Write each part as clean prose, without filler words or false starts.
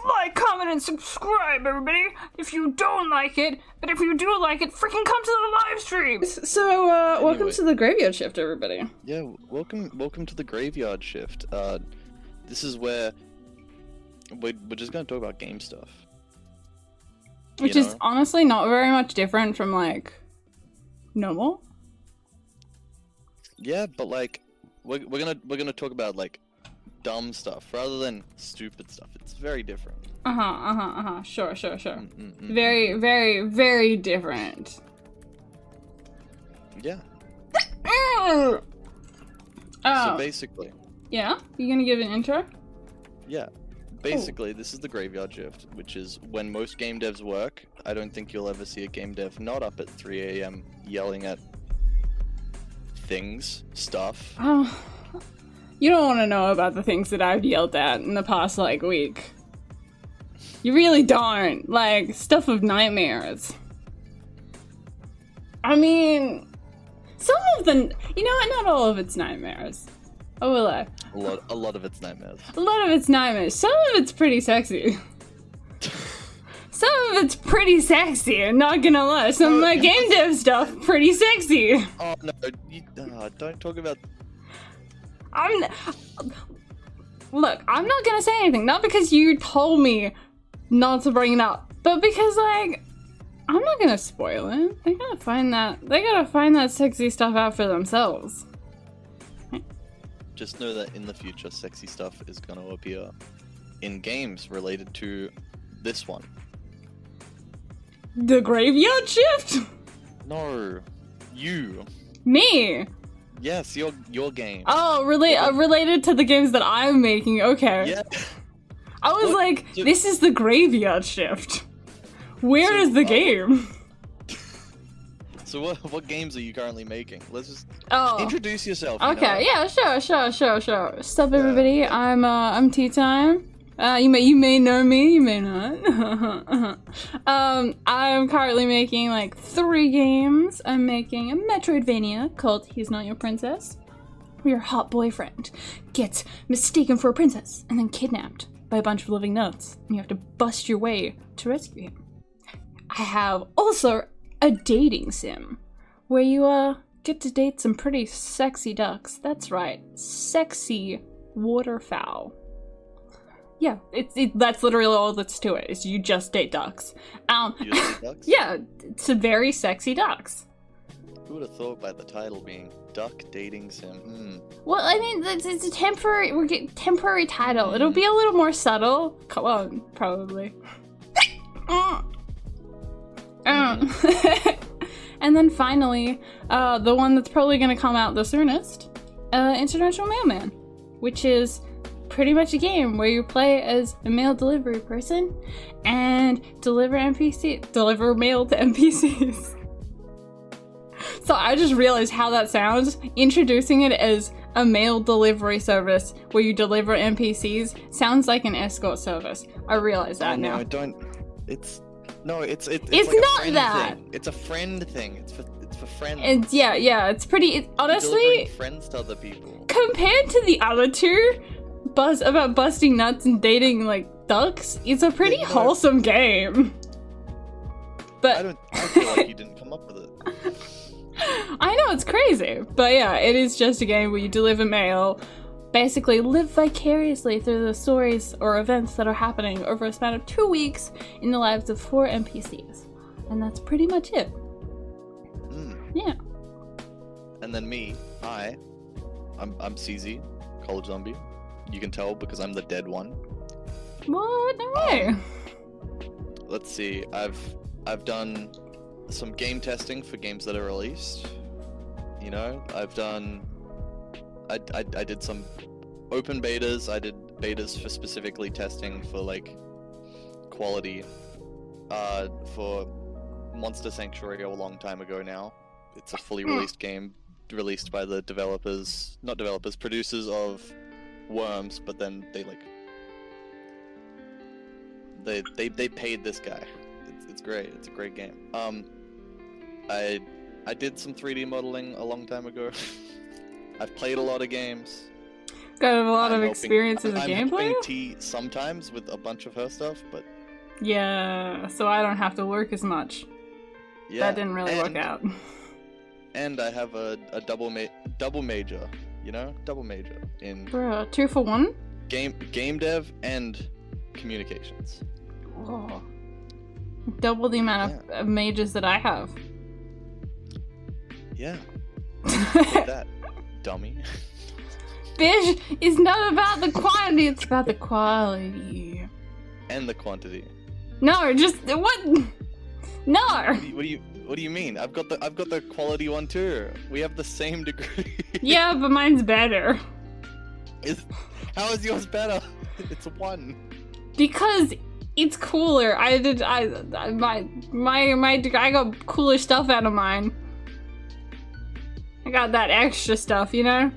like, comment, and subscribe, everybody, if you don't like it. But if you do like it, freaking come to the live stream. So, welcome to the graveyard shift, everybody. Yeah, welcome to the graveyard shift. This is where we're just gonna talk about game stuff. Which is honestly not very much different from, like, normal. Yeah, but like, we're gonna talk about like dumb stuff rather than stupid stuff. It's very different. Sure. Very, very, very different. Yeah. Oh. So basically. Yeah? You gonna give an intro? Yeah. Basically, this is the graveyard shift, which is when most game devs work. I don't think you'll ever see a game dev not up at 3 a.m. yelling at things, stuff. Oh. You don't want to know about the things that I've yelled at in the past, like, week. You really don't. Like, stuff of nightmares. I mean, some of the... You know what? Not all of it's nightmares. Oh, will I? A lot of it's nightmares. A lot of it's nightmares. Some of it's pretty sexy. Some of it's pretty sexy, I'm not gonna lie. Some of my game dev stuff, pretty sexy. Oh, no, don't talk about... Look, I'm not gonna say anything. Not because you told me not to bring it up, but because, like, I'm not gonna spoil it. They gotta find that sexy stuff out for themselves. Just know that in the future, sexy stuff is gonna appear in games related to this one. The graveyard shift? No, you. Me? Yes, your game. Oh, related to the games that I'm making. Okay. Yeah. I was this is the graveyard shift. Where is the game? So what games are you currently making? Let's just introduce yourself. Okay, yeah, sure. Sup, everybody? I'm Tea Time. You may know me, you may not. I'm currently making like 3 games. I'm making a Metroidvania called He's Not Your Princess, where your hot boyfriend gets mistaken for a princess and then kidnapped by a bunch of living nuts, and you have to bust your way to rescue him. I have also a dating sim, where you get to date some pretty sexy ducks. That's right, sexy waterfowl. Yeah, that's literally all that's to it, is you just date ducks. You just date ducks? Yeah, it's a very sexy ducks. Who would have thought by the title being Duck Dating Sim? Well, I mean, it's a temporary title. It'll be a little more subtle. Come on, probably. And then finally, the one that's probably gonna come out the soonest, International Mailman, which is pretty much a game where you play as a mail delivery person and deliver mail to NPCs. So I just realized how that sounds. Introducing it as a mail delivery service where you deliver NPCs sounds like an escort service. I realize that now. No, I don't. It's like not that. Thing. It's a friend thing. It's for friends. It's yeah. It's pretty. Honestly, friends to other people. Compared to the other two, about busting nuts and dating like ducks, it's a pretty wholesome game. But I feel like you didn't come up with it. I know, it's crazy, but yeah, it is just a game where you deliver mail, basically live vicariously through the stories or events that are happening over a span of 2 weeks in the lives of 4 NPCs, and that's pretty much it. Yeah. And then me, I'm CZ, College Zombie. You can tell because I'm the dead one. What? No way. Let's see. I've done some game testing for games that are released. You know, I did some open betas. I did betas for specifically testing for like quality for Monster Sanctuary a long time ago now. It's a fully released game released by the producers of Worms, but then they paid this guy. It's great. It's a great game. I did some 3D modeling a long time ago. I've played a lot of games. got a lot I'm of helping- experience as a I'm game player. helping T sometimes with a bunch of her stuff, but Yeah, so I don't have to work as much. yeah. That didn't really work out. And I have a double major, you know, double major in Bro, 2 for 1? game dev and communications. Oh. Double the amount of majors that I have. Yeah. Like that, dummy. Bitch, it's not about the quantity, it's about the quality. And the quantity. No, just what? No. What do you mean? I've got the quality one too. We have the same degree. Yeah, but mine's better. How is yours better? It's 1. Because it's cooler. I got cooler stuff out of mine. I got that extra stuff, you know?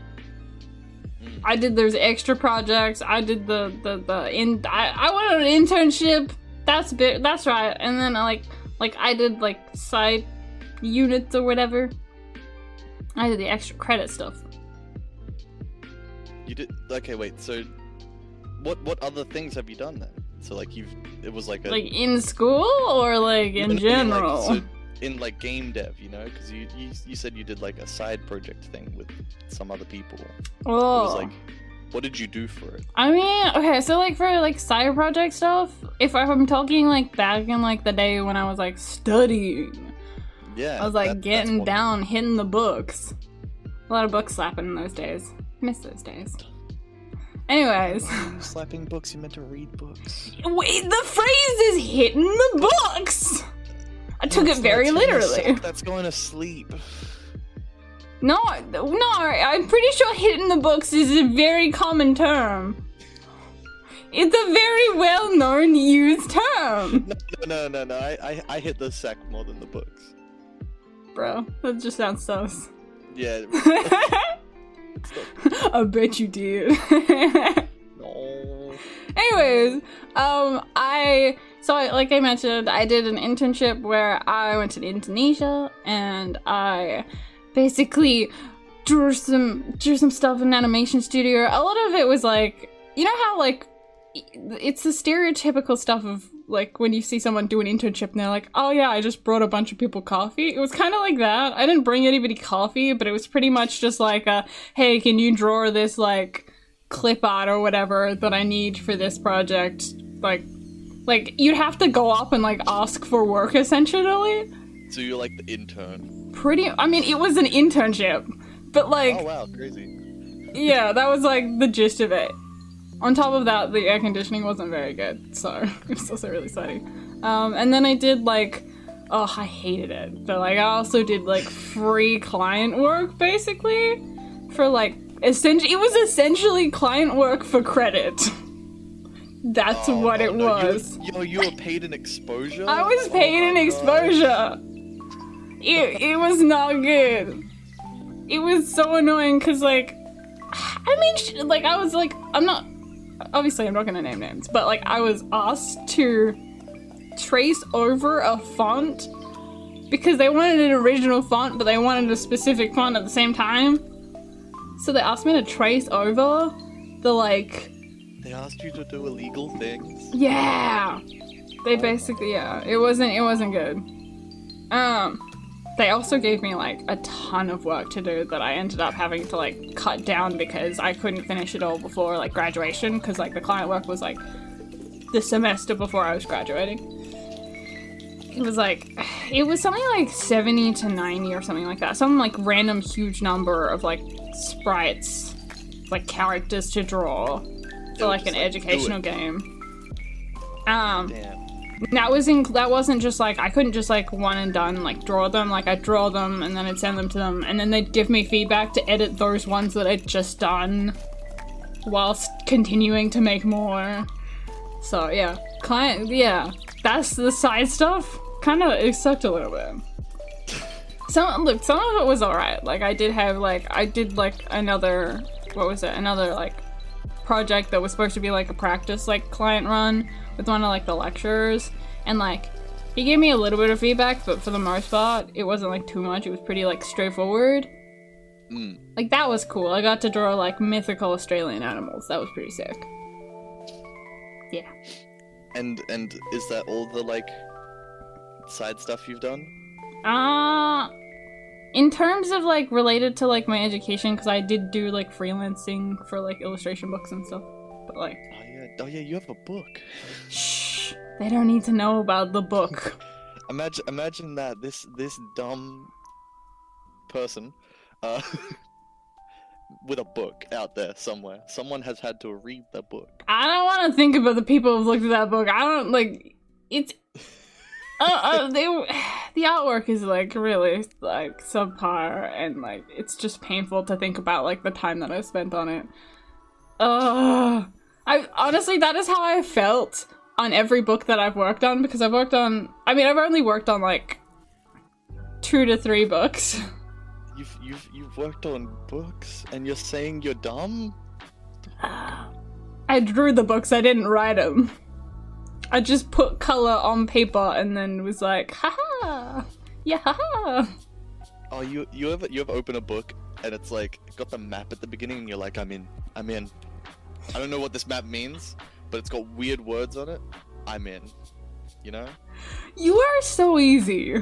I did those extra projects. I did I went on an internship. That's right. And then I did like side units or whatever. I did the extra credit stuff. You did? Okay, wait. So, what other things have you done then? So it was like a like in school or like in general. In like game dev, you know, because you said you did like a side project thing with some other people. Oh. It was like, what did you do for it? I mean, okay, so like for like side project stuff, if I'm talking like back in like the day when I was like studying, yeah, I was like getting down, hitting the books. A lot of book slapping in those days. Miss those days. Anyways. Slapping books, you meant to read books. Wait, the phrase is hitting the books! I took it very literally. That's going to sleep. No, I'm pretty sure hitting the books is a very common term. It's a very well-known used term. No. I hit the sack more than the books. Bro, that just sounds sus. Yeah. I bet you did. No. Anyways, like I mentioned, I did an internship where I went to Indonesia and I basically drew some stuff in an animation studio. A lot of it was like, you know how like it's the stereotypical stuff of like when you see someone do an internship and they're like, oh yeah, I just brought a bunch of people coffee. It was kind of like that. I didn't bring anybody coffee, but it was pretty much just like hey, can you draw this like clip art or whatever that I need for this project? Like you'd have to go up and like ask for work essentially. So you're like the intern. I mean, it was an internship, but like, oh wow, crazy. Yeah, that was like the gist of it. On top of that, the air conditioning wasn't very good, so it was also really sweaty. And then I did like, oh, I hated it, but like I also did like free client work basically for like it was essentially client work for credit. That's what it was. You were paid an exposure? I was paid an exposure. It was not good. It was so annoying because like, I mean, like I was like, I'm not gonna name names, but like I was asked to trace over a font because they wanted an original font, but they wanted a specific font at the same time. So they asked me to trace over the like... They asked you to do illegal things? Yeah! They basically, yeah. It wasn't good. They also gave me like a ton of work to do that I ended up having to like cut down because I couldn't finish it all before like graduation because like the client work was like the semester before I was graduating. It was something like 70 to 90 or something like that. Some like random huge number of like sprites, like characters to draw for like an educational game. Damn. That wasn't just like, I couldn't just like one and done, like draw them, like I'd draw them and then I'd send them to them and then they'd give me feedback to edit those ones that I'd just done whilst continuing to make more. So yeah, that's the side stuff. It sucked a little bit. Some of it was alright. Like I did another like project that was supposed to be like a practice like client run with one of like the lecturers, and like he gave me a little bit of feedback, but for the most part it wasn't like too much. It was pretty like straightforward. Like, that was cool. I got to draw, like, mythical Australian animals. That was pretty sick. Yeah. And is that all the, like, side stuff you've done? In terms of, like, related to, like, my education, because I did do, like, freelancing for, like, illustration books and stuff. But, like... Oh yeah, you have a book. Shh! They don't need to know about the book. Imagine that, this dumb person, with a book out there somewhere. Someone has had to read the book. I don't want to think about the people who've looked at that book. I don't, like, it's... the artwork is, like, really, like, subpar, and, like, it's just painful to think about, like, the time that I spent on it. Honestly, that is how I felt on every book that I've worked on, because I've only worked on, like, 2 to 3 books. You've worked on books, and you're saying you're dumb? I drew the books, I didn't write them. I just put color on paper and then was like, haha! Yeah, haha! Oh, you ever open a book and it's like got the map at the beginning and you're like, I'm in. I don't know what this map means, but it's got weird words on it. I'm in. You know? You are so easy.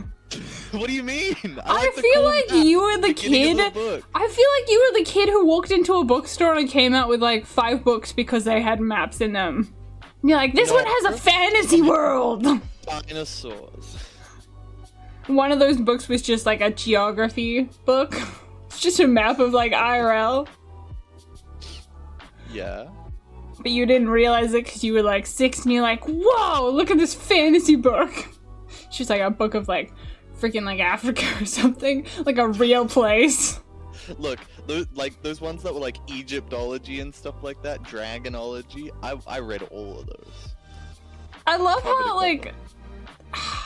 What do you mean? I feel like you were the kid. I feel like you were the kid who walked into a bookstore and came out with like 5 books because they had maps in them. And you're like, this one has a fantasy world. Dinosaurs. One of those books was just like a geography book. It's just a map of like IRL. Yeah. But you didn't realize it because you were like 6 and you're like, whoa, look at this fantasy book. It's just like a book of like freaking like Africa or something. Like a real place. Look, those ones that were like Egyptology and stuff like that, Dragonology, I read all of those. I love how like,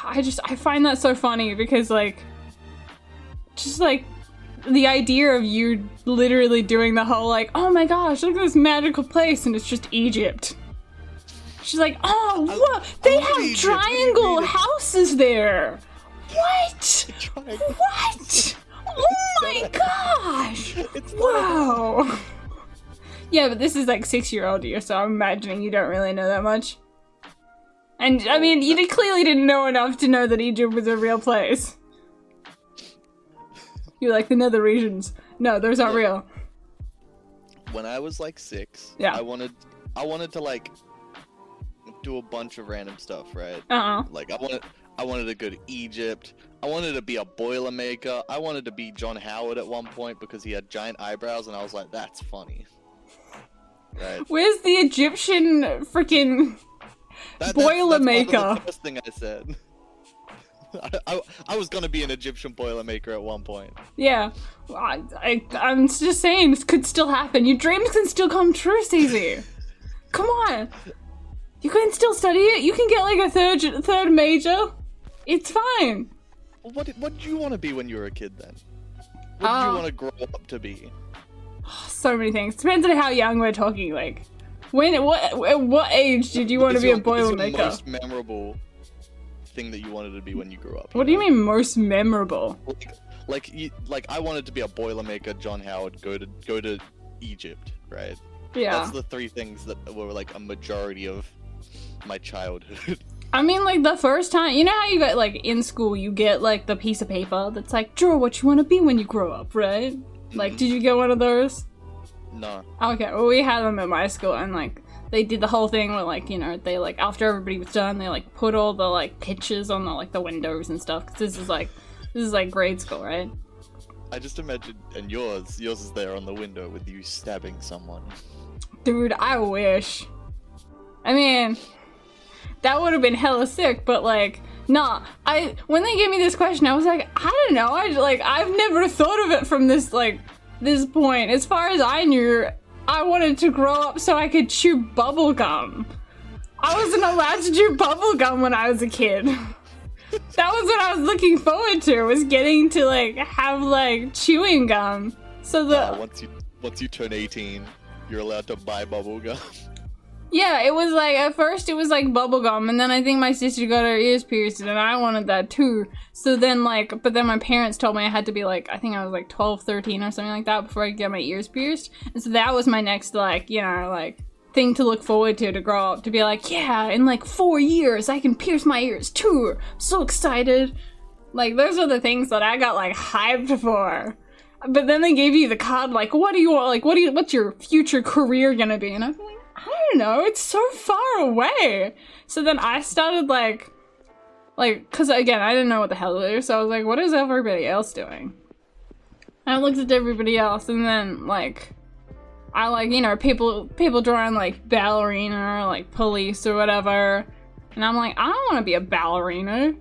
I find that so funny because like, just like, the idea of you literally doing the whole like, oh my gosh, look at this magical place, and it's just Egypt. She's like, oh, what? They have triangle houses there. What? What? Oh my gosh! Wow. Yeah, but this is like 6-year-old you, so I'm imagining you don't really know that much. And I mean, you clearly didn't know enough to know that Egypt was a real place. You're like, the nether regions. No, those aren't real. When I was like 6, yeah. I wanted to like do a bunch of random stuff, right? Like I wanted to go to Egypt. I wanted to be a Boilermaker. I wanted to be John Howard at one point because he had giant eyebrows, and I was like, that's funny. Right? Where's the Egyptian freaking Boilermaker? That's the first thing I said. I was gonna be an Egyptian Boilermaker at one point. Yeah, I'm just saying, this could still happen. Your dreams can still come true, Stacey. Come on, you can still study it. You can get like a third major. It's fine. What did you want to be when you were a kid then? What did you want to grow up to be? So many things. Depends on how young we're talking. Like, at what age did you want to be a Boilermaker? What is your most memorable thing that you wanted to be when you grew up? What do you mean most memorable? Like I wanted to be a Boilermaker, John Howard, go to Egypt, right? Yeah. That's the 3 things that were like a majority of my childhood. I mean, like, the first time, you know how you get, like, in school, you get, like, the piece of paper that's like, draw what you want to be when you grow up, right? Mm-hmm. Like, did you get one of those? No. Okay, well, we had them at my school, and, like, they did the whole thing where, like, you know, they, like, after everybody was done, they, like, put all the, like, pictures on the, like, the windows and stuff, because this is, like, grade school, right? I just imagine, and yours is there on the window with you stabbing someone. Dude, I wish. I mean, that would have been hella sick, but like, nah. When they gave me this question, I was like, I don't know. I've never thought of it from this point. As far as I knew, I wanted to grow up so I could chew bubble gum. I wasn't allowed to chew bubble gum when I was a kid. That was what I was looking forward to, was getting to like have like chewing gum. So once you turn 18, you're allowed to buy bubble gum. Yeah, it was like, at first it was like bubblegum, and then I think my sister got her ears pierced, and I wanted that too. So then like, but then my parents told me I had to be like, I think I was like 12, 13 or something like that before I could get my ears pierced. And so that was my next like, you know, like thing to look forward to grow up, to be like, yeah, in like 4 years I can pierce my ears too. I'm so excited. Like, those are the things that I got like hyped for. But then they gave you the card, like, what do you want, like, what's your future career gonna be? And I'm like, I don't know, it's so far away. So then I started like, cause again, I didn't know what the hell to do, so I was like, what is everybody else doing? And I looked at everybody else, and then like, I like, you know, people drawing like ballerina or like police or whatever. And I'm like, I don't wanna be a ballerina.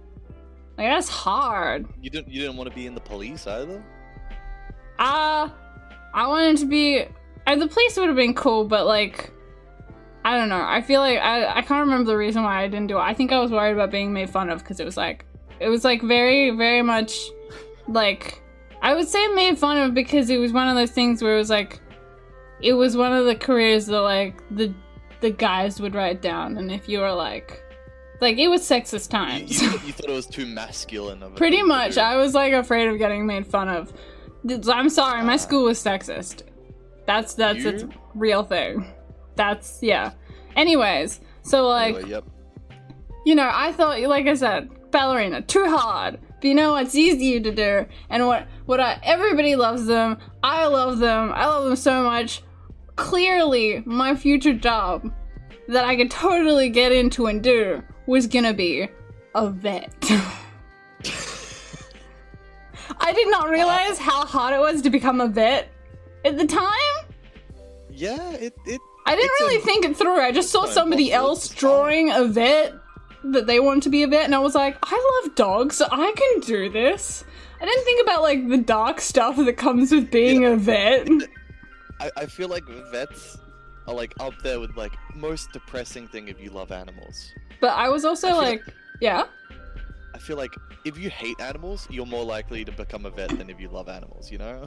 Like, that's hard. You didn't want to be in the police either? I wanted to be, the police would have been cool, but like, I don't know. I feel like I can't remember the reason why I didn't do it. I think I was worried about being made fun of, because it was like very, very much like, I would say made fun of because it was one of those things where it was like, it was one of the careers that like the guys would write down, and if you were like it was sexist times. You thought it was too masculine of a Pretty thing to much. do. I was like afraid of getting made fun of. I'm sorry, my school was sexist. That's a real thing. That's, yeah. Anyways, so like, Anyway, yep. you know, I thought, like I said, ballerina, too hard. But you know what's easier to do? And everybody loves them. I love them so much. Clearly, my future job that I could totally get into and do was gonna be a vet. I did not realize how hard it was to become a vet at the time. Yeah, I didn't really think it through. I just saw somebody else drawing a vet that they wanted to be a vet, and I was like, I love dogs, so I can do this. I didn't think about like the dark stuff that comes with being a vet. I feel like vets are like up there with like most depressing thing if you love animals. But I was also yeah. I feel like if you hate animals, you're more likely to become a vet than if you love animals, you know?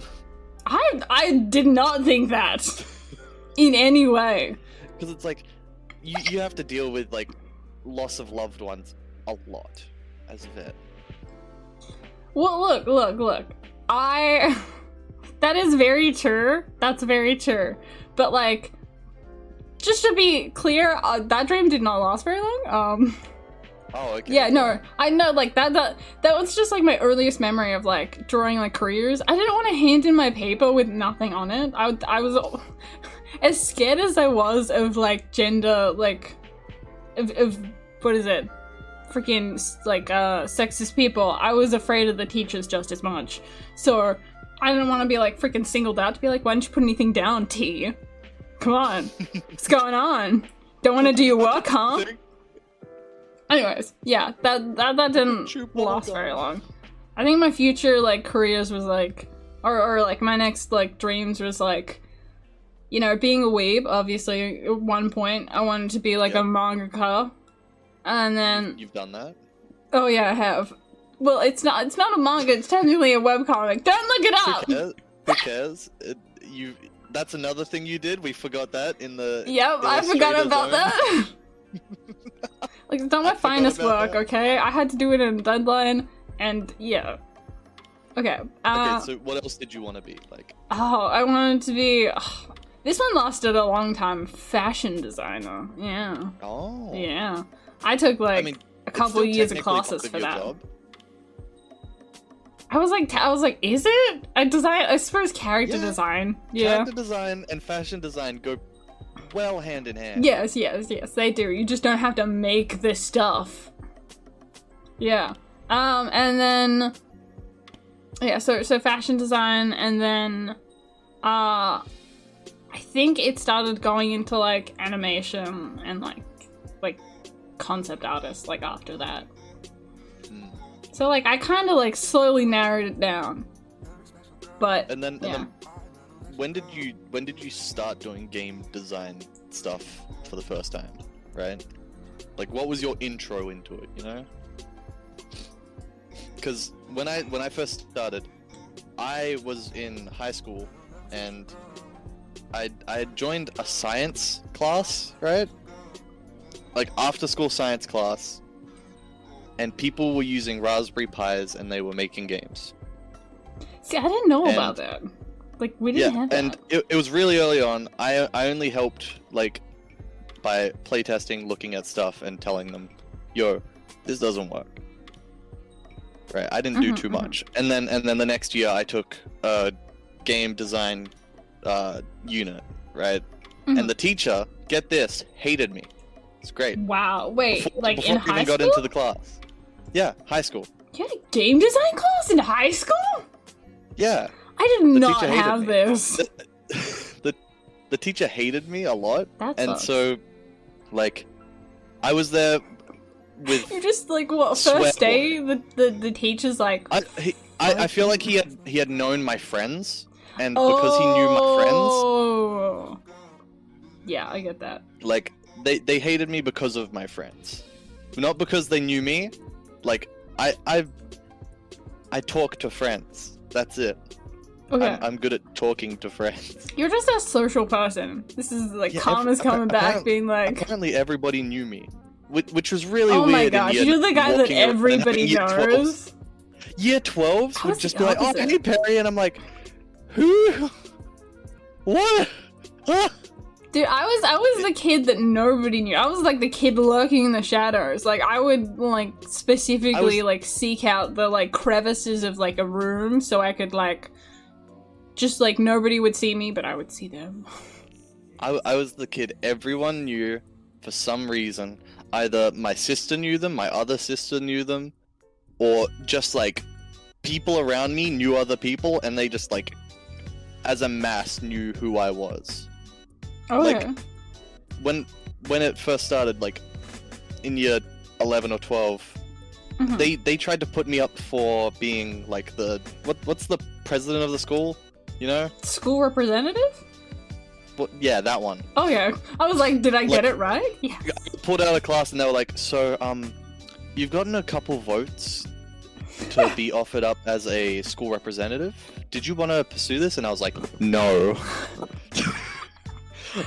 I did not think that in any way. Because it's like, you have to deal with like loss of loved ones a lot as a vet. Well, look. That is very true. That's very true. But like, just to be clear, that dream did not last very long. Oh, okay. Yeah, no, I know, like, that was just, like, my earliest memory of, like, drawing, like, careers. I didn't want to hand in my paper with nothing on it. I was, as scared as I was of, like, gender, like, of what is it? Freaking, like, sexist people, I was afraid of the teachers just as much. So, I didn't want to be, like, freaking singled out to be like, why didn't you put anything down, T? Come on. What's going on? Don't want to do your work, huh? Anyways, yeah, that didn't last very long. I think my future, like, careers was, like, or like, my next, like, dreams was, like, you know, being a weeb, obviously, at one point, I wanted to be, like, a mangaka, and then... You've done that? Oh, yeah, I have. Well, it's not a manga, it's technically a webcomic. Don't look it up! Who cares? That's another thing you did? We forgot that in the... Yep, I forgot about that! Like, it's not my finest work, okay? I had to do it in a deadline, and yeah. Okay, okay, so what else did you want to be, like? Oh, I wanted to be... this one lasted a long time. Fashion designer, yeah. Oh. Yeah. I took, like, a couple years of classes for that. Job. I was like, is it? I suppose character design. Yeah. Character design and fashion design go well hand in hand. Yes, they do. You just don't have to make this stuff. Yeah. And then... yeah, so fashion design, and then... I think it started going into, like, animation and, like concept artist, like, after that. So, like, I kind of, like, slowly narrowed it down. But, and then when did you start doing game design stuff for the first time, right? Like, what was your intro into it, you know? Because when I first started, I was in high school, and I had joined a science class, right? like after school science class, and people were using Raspberry Pis and they were making games. See, I didn't know about that. Like, we didn't have that. And it was really early on. I only helped, like, by playtesting, looking at stuff, and telling them, yo, this doesn't work. Right, I didn't do too much. And then the next year I took a game design unit, right? And the teacher, get this, hated me. It's great. Wow, wait, before in high school? I got into the class. Yeah, high school. You had a game design class in high school? Yeah. I did not have this. The teacher hated me a lot. That and sucks. so, like, I was there with... You're just like, what, first day, the teacher's like... I feel like he had known my friends, and because he knew my friends... Oh. Yeah, I get that. Like, they hated me because of my friends. Not because they knew me. Like, I talk to friends. That's it. Okay. I'm good at talking to friends. You're just a social person. This is like karma's coming back, being like... Apparently everybody knew me. Which was really oh weird. Oh my gosh, you're the guy that everybody knows. Year 12s would just be like, oh, hey Perry, and I'm like, who? What? Huh? Dude, I was the kid that nobody knew. I was like the kid lurking in the shadows. Like, I would like specifically like seek out the like crevices of like a room so I could like just like nobody would see me, but I would see them. I was the kid everyone knew for some reason. Either my sister knew them, my other sister knew them, or just like people around me knew other people, and they just like as a mass knew who I was. Oh, like yeah. when it first started, like in year 11 or 12, they tried to put me up for being like the what's the president of the school, you know? School representative? Well, yeah, that one. Oh yeah. I was like, did I get it right? Yes. I pulled out of class and they were like, so you've gotten a couple votes to be offered up as a school representative. Did you want to pursue this? And I was like, no.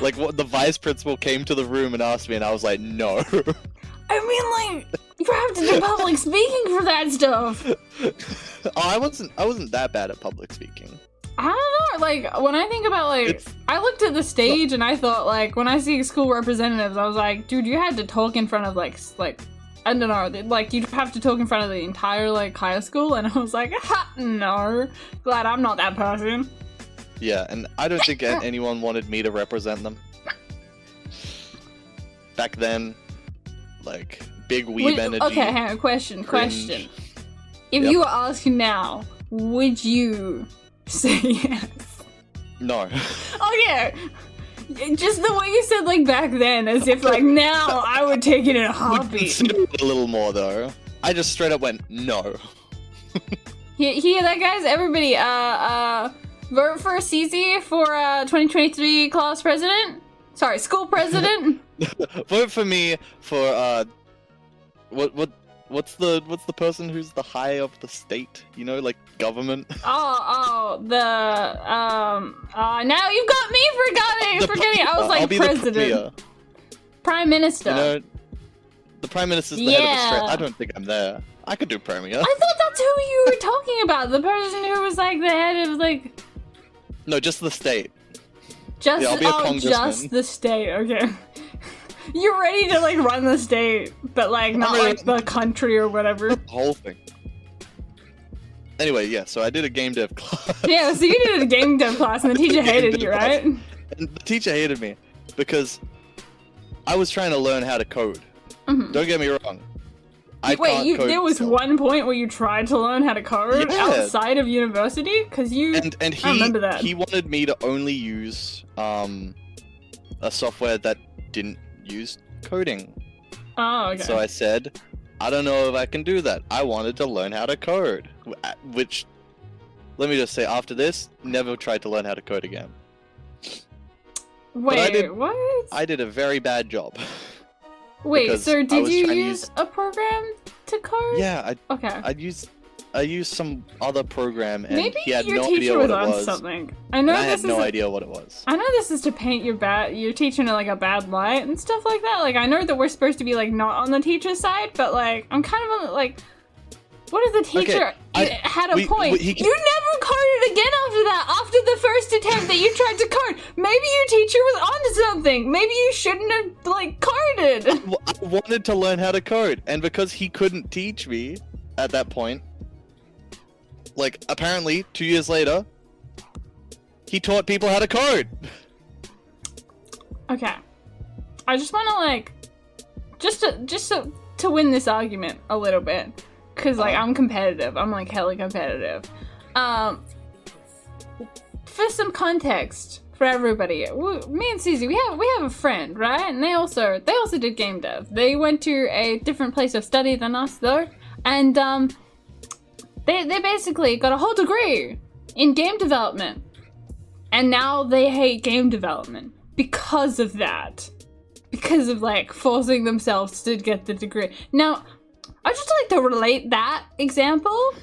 Like, what, the vice principal came to the room and asked me, and I was like, no. I mean, like, you have to do public speaking for that stuff. Oh, I wasn't that bad at public speaking. I don't know, like, when I think about, like, I looked at the stage and I thought, like, when I see school representatives, I was like, dude, you had to talk in front of, like, I don't know, like, you'd have to talk in front of the entire, like, high school, and I was like, ha, no, glad I'm not that person. Yeah, and I don't think anyone wanted me to represent them. Back then, like, big weeb energy. Okay, hang on, question. If Yep. you were asked now, would you say yes? No. Oh yeah! Just the way you said, like, back then, as if, like, now I would take it in a heartbeat. Consider it a little more, though. I just straight up went, no. Hear that, guys? Everybody, vote for CZ for 2023 class president. Sorry, school president. Vote for me for what's the person who's the high of the state? You know, like government. Now you've got me forgetting. I was like president, prime minister. You know, the prime minister's the head of the state. I don't think I'm there. I could do premier. I thought that's who you were talking about. The person who was like the head of like. No, just the state. Just, I'll be a congressman. Just the state, okay. You're ready to, like, run the state, but, like, not, like, the country or whatever. The whole thing. Anyway, yeah, so I did a game dev class. Yeah, so you did a game dev class, and the teacher hated you, right? And the teacher hated me, because I was trying to learn how to code. Don't get me wrong. Wait, there was one point where you tried to learn how to code outside of university? Because I remember that. He wanted me to only use a software that didn't use coding. Oh, okay. So I said, I don't know if I can do that. I wanted to learn how to code. Which, let me just say, after this, never tried to learn how to code again. Wait, what? I did a very bad job. Wait, so did you use a program to code? Yeah, okay. I'd use used some other program, and Maybe he had your no teacher idea what was it on was. something. I know And I this had no is idea what it was. I know this is to paint your teacher in like a bad light and stuff like that. Like I know that we're supposed to be like not on the teacher's side, but like I'm kind of on like. What if the teacher had a point? You never coded again after that. After the first attempt that you tried to code, maybe your teacher was onto something. Maybe you shouldn't have like coded. I wanted to learn how to code, and because he couldn't teach me at that point, like apparently 2 years later, he taught people how to code. Okay, I just want to like, just to win this argument a little bit. Cause like I'm competitive, I'm like hella competitive. For some context for everybody, me and Susie, we have a friend, right? And they also did game dev. They went to a different place of study than us though, and they basically got a whole degree in game development, and now they hate game development because of that, because of like forcing themselves to get the degree. Now. I'd just like to relate that example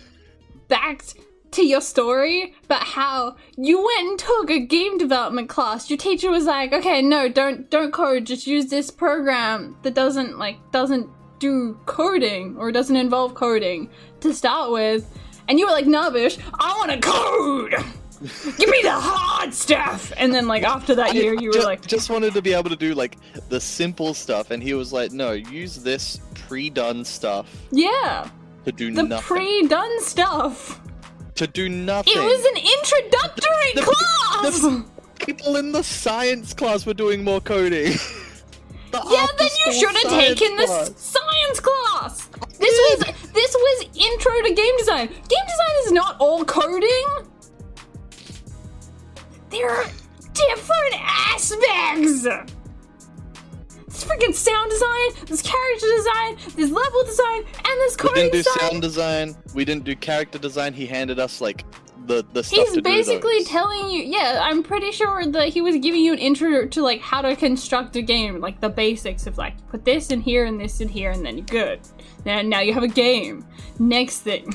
back to your story about how you went and took a game development class. Your teacher was like, okay, no, don't code, just use this program that doesn't do coding or doesn't involve coding to start with. And you were like, nah, bish, I want to code! Give me the hard stuff! And then like after that year you were like... just wanted to be able to do like the simple stuff, and he was like, no, use this pre-done stuff. Yeah! To do nothing. The pre-done stuff! To do nothing. It was an introductory class! The people in the science class were doing more coding. Yeah, then you should have taken the science class! This was intro to game design. Game design is not all coding! There are different aspects! There's freaking sound design, there's character design, there's level design, and there's coding design. We didn't do sound design, we didn't do character design, he handed us like the stuff He's to do basically those. telling you, yeah, I'm pretty sure that he was giving you an intro to like how to construct a game, like the basics of like, put this in here and this in here and then you're good. Now you have a game. Next thing.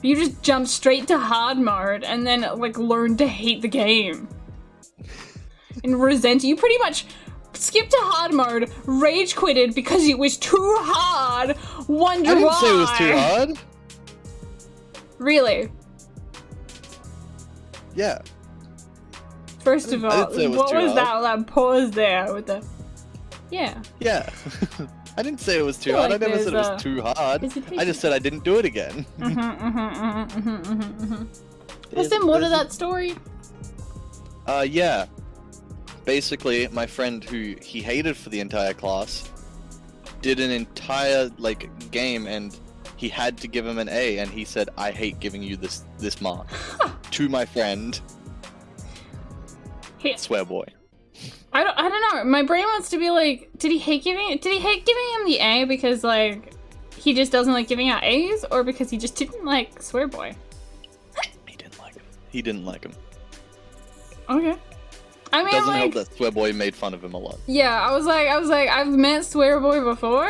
You just jump straight to hard mode and then like learn to hate the game. And resent it. You pretty much skipped to hard mode, rage quitted because it was too hard, wonder why. I didn't say it was too hard. Really? Yeah. First of all, what was that pause there with the... Yeah. Yeah. I didn't say it was too hard. I never said it was too hard. I just said I didn't do it again. Was there more to that story? Yeah. Basically, my friend who he hated for the entire class did an entire like game, and he had to give him an A, and he said, "I hate giving you this mark." To my friend. Swear boy. I don't know. My brain wants to be like, did he hate giving him the A because like he just doesn't like giving out A's, or because he just didn't like Swear Boy? He didn't like him. He didn't like him. Okay. I mean, doesn't like, help that Swear Boy made fun of him a lot. Yeah, I was like, I've met Swear Boy before.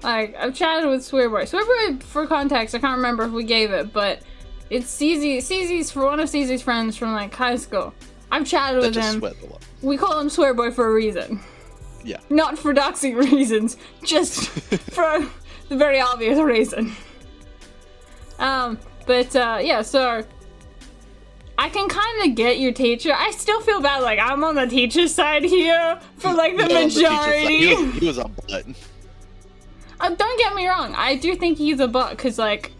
Like, I've chatted with Swear Boy. Swear Boy, for context, I can't remember if we gave it, but it's CZ's for one of CZ's friends from like high school. I've chatted with him. We call him Swear Boy for a reason. Yeah. Not for doxing reasons, just for the very obvious reason. Yeah, so I can kind of get your teacher. I still feel bad, like I'm on the teacher's side here for like the majority. He was a butt. Don't get me wrong, I do think he's a butt, because like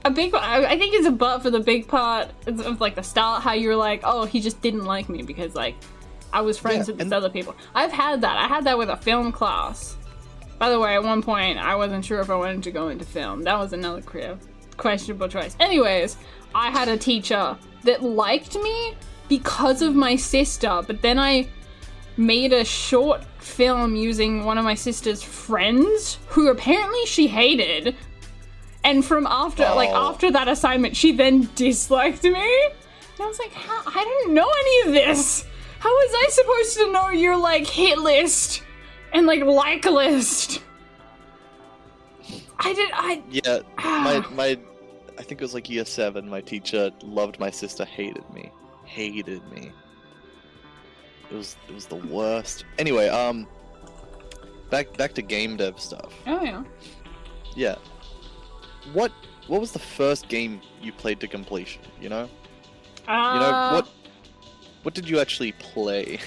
I think he's a butt for the big part of like the start, how you're like, oh, he just didn't like me because like I was friends with these other people. I've had that. I had that with a film class. By the way, at one point I wasn't sure if I wanted to go into film. That was another questionable choice. Anyways, I had a teacher that liked me because of my sister, but then I made a short film using one of my sister's friends who apparently she hated. And from after that assignment, she then disliked me. And I was like, how? I didn't know any of this. How was I supposed to know your like hit list and like list? Yeah, my I think it was like year 7. My teacher loved my sister, hated me. It was the worst. Anyway, back to game dev stuff. Oh yeah. Yeah. What was the first game you played to completion? You know. What did you actually play?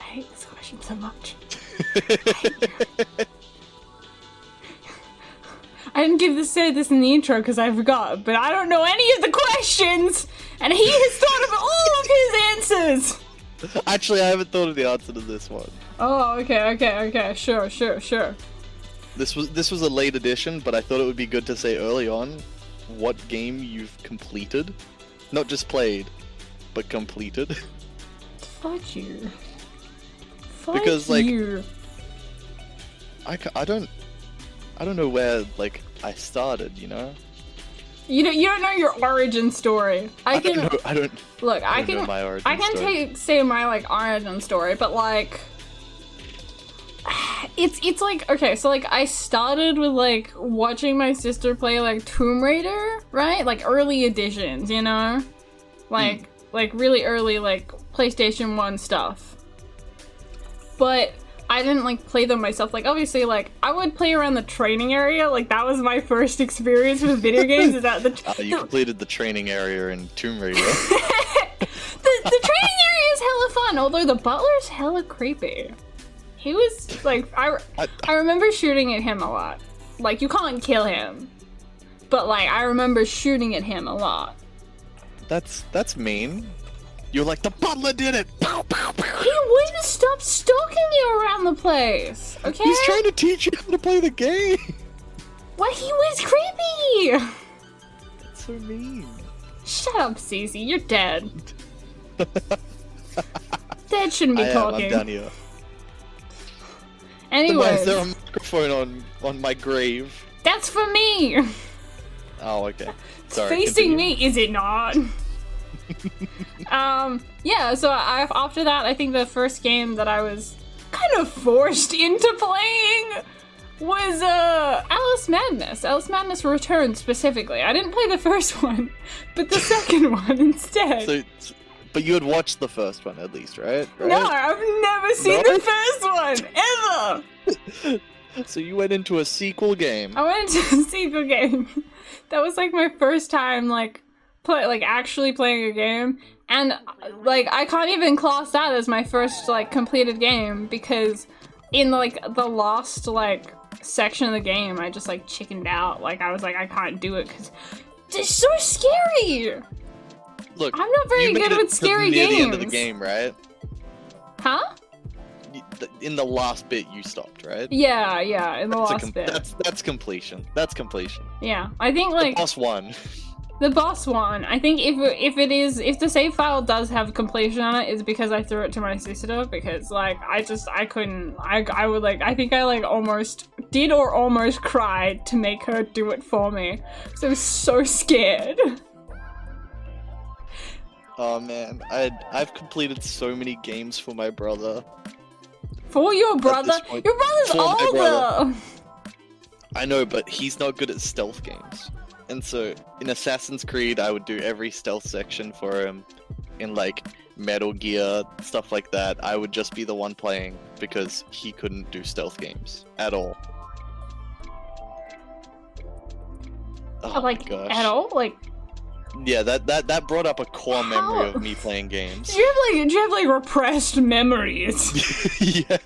I hate this question so much. I didn't say this in the intro because I forgot, but I don't know any of the questions, and he has thought of all of his answers. Actually, I haven't thought of the answer to this one. Oh, okay. Sure. This was a late edition, but I thought it would be good to say early on what game you've completed, not just played, but completed. Fuck you. Because like, I don't know where like I started, you know. You don't know your origin story. I can know my origin story. say my like origin story, but like it's like, okay, so like I started with like watching my sister play like Tomb Raider, right? Like early editions, you know? Like really early like PlayStation 1 stuff. But I didn't like play them myself. Like obviously like I would play around the training area. Like that was my first experience with video games. Is that you completed the training area in Tomb Raider. the training area is hella fun, although the butler's hella creepy. He was like I remember shooting at him a lot. Like you can't kill him. But like I remember shooting at him a lot. That's mean. You're like, the butler did it! Pow, pow, pow. He wouldn't stop stalking you around the place, okay? He's trying to teach you how to play the game! What? He was creepy! That's so mean. Shut up, Cece. You're dead. Dead shouldn't be talking. I'm down here. Anyways. Why is there a microphone on my grave? That's for me! Oh, okay. It's Sorry, facing continue. me, is it not? Yeah, so after that, I think the first game that I was kind of forced into playing was Alice Madness. Alice Madness Returns specifically. I didn't play the first one, but the second one instead. But you had watched the first one at least, right? No, I've never seen the first one, ever! So you went into a sequel game. I went into a sequel game. That was like my first time actually playing a game, and like I can't even class that as my first like completed game because in like the last like section of the game I just like chickened out. Like I was like, I can't do it because it's so scary. Look, I'm not very good with scary games. Near the end of the game, right? Huh? In the last bit you stopped, right? Yeah, in the last bit. That's completion. That's completion. Yeah, I think like the boss won. The boss one, I think if the save file does have completion on it, is because I threw it to my sister, because like I couldn't, I would like, I think I like almost cried to make her do it for me. So I was so scared. Oh man, I've completed so many games for my brother. For your brother? Your brother's older! I know, but he's not good at stealth games. And so, in Assassin's Creed, I would do every stealth section for him. In, like, Metal Gear, stuff like that, I would just be the one playing, because he couldn't do stealth games. At all. Oh like, my gosh. at all? Like... Yeah, that brought up a core memory of me playing games. Do you have, like, repressed memories? Yeah.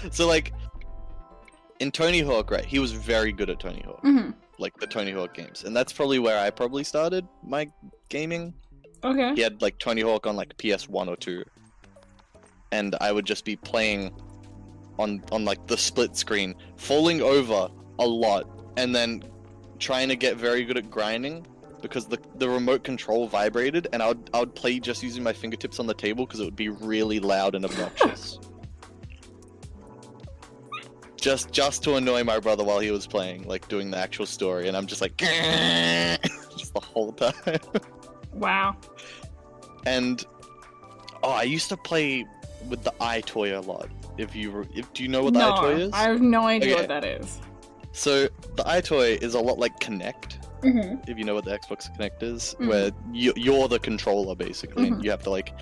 So, like, in Tony Hawk, right, he was very good at Tony Hawk. Mm-hmm. Like the Tony Hawk games, and that's probably where I probably started my gaming. Okay. He had like Tony Hawk on like PS1 or 2, and I would just be playing on like the split screen, falling over a lot, and then trying to get very good at grinding because the remote control vibrated, and I would play just using my fingertips on the table because it would be really loud and obnoxious. Just to annoy my brother while he was playing, like doing the actual story, and I'm just like, just the whole time. Wow. And I used to play with the eye toy a lot. Do you know what the eye toy is? I have no idea what that is. So the iToy is a lot like Kinect, Mm-hmm. if you know what the Xbox Kinect is, Mhm. where you're the controller basically, and you have to like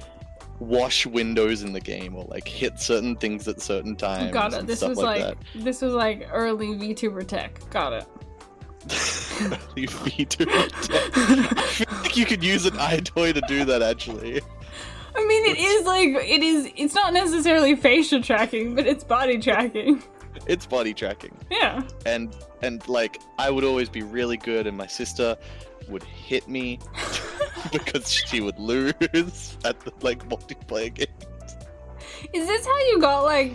wash windows in the game or like hit certain things at certain times. Got it. And This stuff was like like this was like early VTuber tech. Got it. that. Early VTuber tech. I feel like you could use an iToy to do that actually. I mean, it is like it's not necessarily facial tracking, but it's body tracking. It's body tracking. Yeah. And like I would always be really good, and my sister would hit me because she would lose at the like multiplayer games. Is this how you got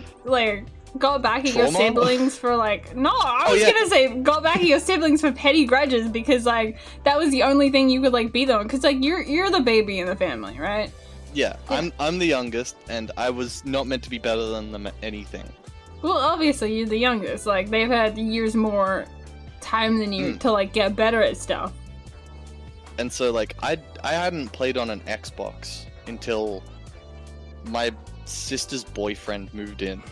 got back at your Trauma? siblings for like? No, I was yeah. gonna say got back at your siblings for petty grudges because like that was the only thing you could like beat them on, because like you're the baby in the family, right? Yeah, I'm the youngest, and I was not meant to be better than them at anything. Well, obviously you're the youngest. Like they've had years more time than you to like get better at stuff. And so like I hadn't played on an Xbox until my sister's boyfriend moved in,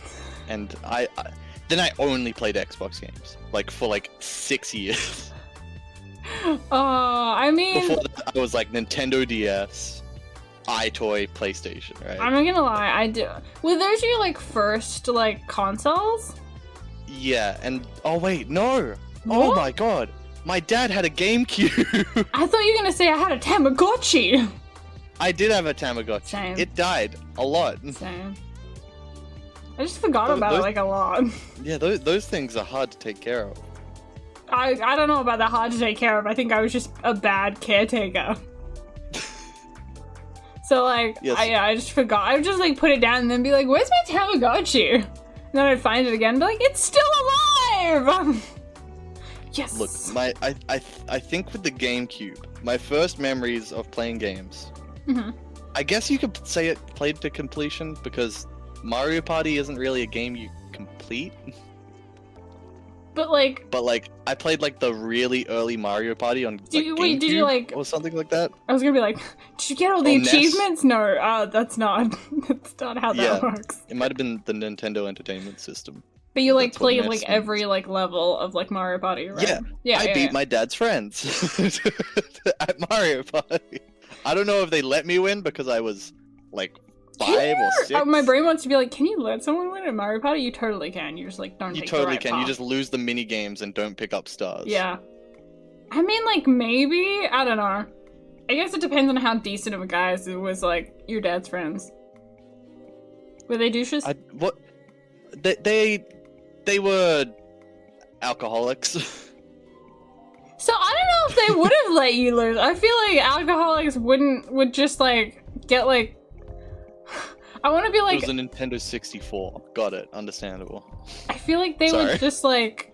and then I only played Xbox games like for like 6 years. I mean, Before that, I was like Nintendo DS, iToy, PlayStation, right? I'm not gonna lie, I do. Well, those your like first like consoles? Yeah, and oh wait, no! Oh What? my god, my dad had a GameCube. I thought you were gonna say I had a Tamagotchi. I did have a Tamagotchi. Same. It died a lot. Same. I just forgot Those- about it those- like a lot. Yeah, those things are hard to take care of. I don't know about that hard to take care of. I think I was just a bad caretaker. So like, Yes. I just forgot. I would just like put it down and then be like, "Where's my Tamagotchi?" And then I'd find it again, and be like, "It's still alive!" Yes. Look, I think with the GameCube, my first memories of playing games, Mhm. I guess you could say it played to completion, because Mario Party isn't really a game you complete. But like, But like, I played like the really early Mario Party on Did you- wait, did you, GameCube like- or something like that. I was gonna be like, "Did you get all the Oh, NES. achievements?" No, that's not. That's not how that Yeah. works. It might have been the Nintendo Entertainment System. But you like That's what played NES like means. every like level of like Mario Party, right? Yeah, Yeah. I beat my dad's friends at Mario Party. I don't know if they let me win because I was like 5 or 6. My brain wants to be like, "Can you let someone win at Mario Party?" You totally can. You just like don't. You take totally the right can. You path. just lose the mini games and don't pick up stars. Yeah. I mean, like maybe I don't know. I guess it depends on how decent of a guys it was like your dad's friends. Were they douches? What? They were alcoholics. So I don't know if they would have let you lose. I feel like alcoholics would just like get like. I want to be It like. was a Nintendo 64. Got it. Understandable. I feel like they Sorry. would just like.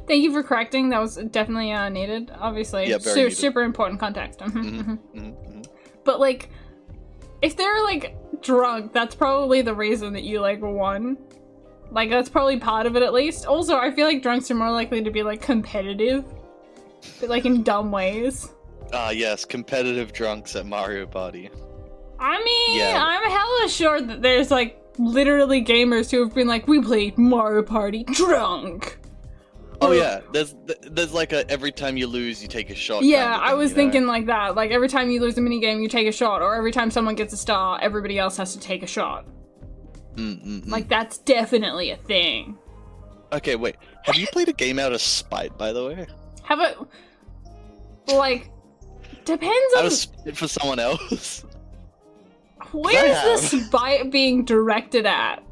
Thank you for correcting. That was definitely needed. Obviously, Yeah, very needed. super important context. Mhm, mhm. But like, if they're like drunk, that's probably the reason that you like won. Like that's probably part of it at least. Also, I feel like drunks are more likely to be like competitive, but like in dumb ways. Ah, yes, competitive drunks at Mario Party. I mean, Yeah. I'm hella sure that there's like literally gamers who have been like, "We played Mario Party drunk." Oh Or- yeah, there's like a every time you lose you take a shot. Yeah, kind of I thing, was you know? thinking like that. Like every time you lose a minigame, you take a shot, or every time someone gets a star, everybody else has to take a shot. Like that's definitely a thing. Okay, wait. Have you played a game out of spite, by the way? How about like depends Out on of spite for someone else? where I is the spite being directed at?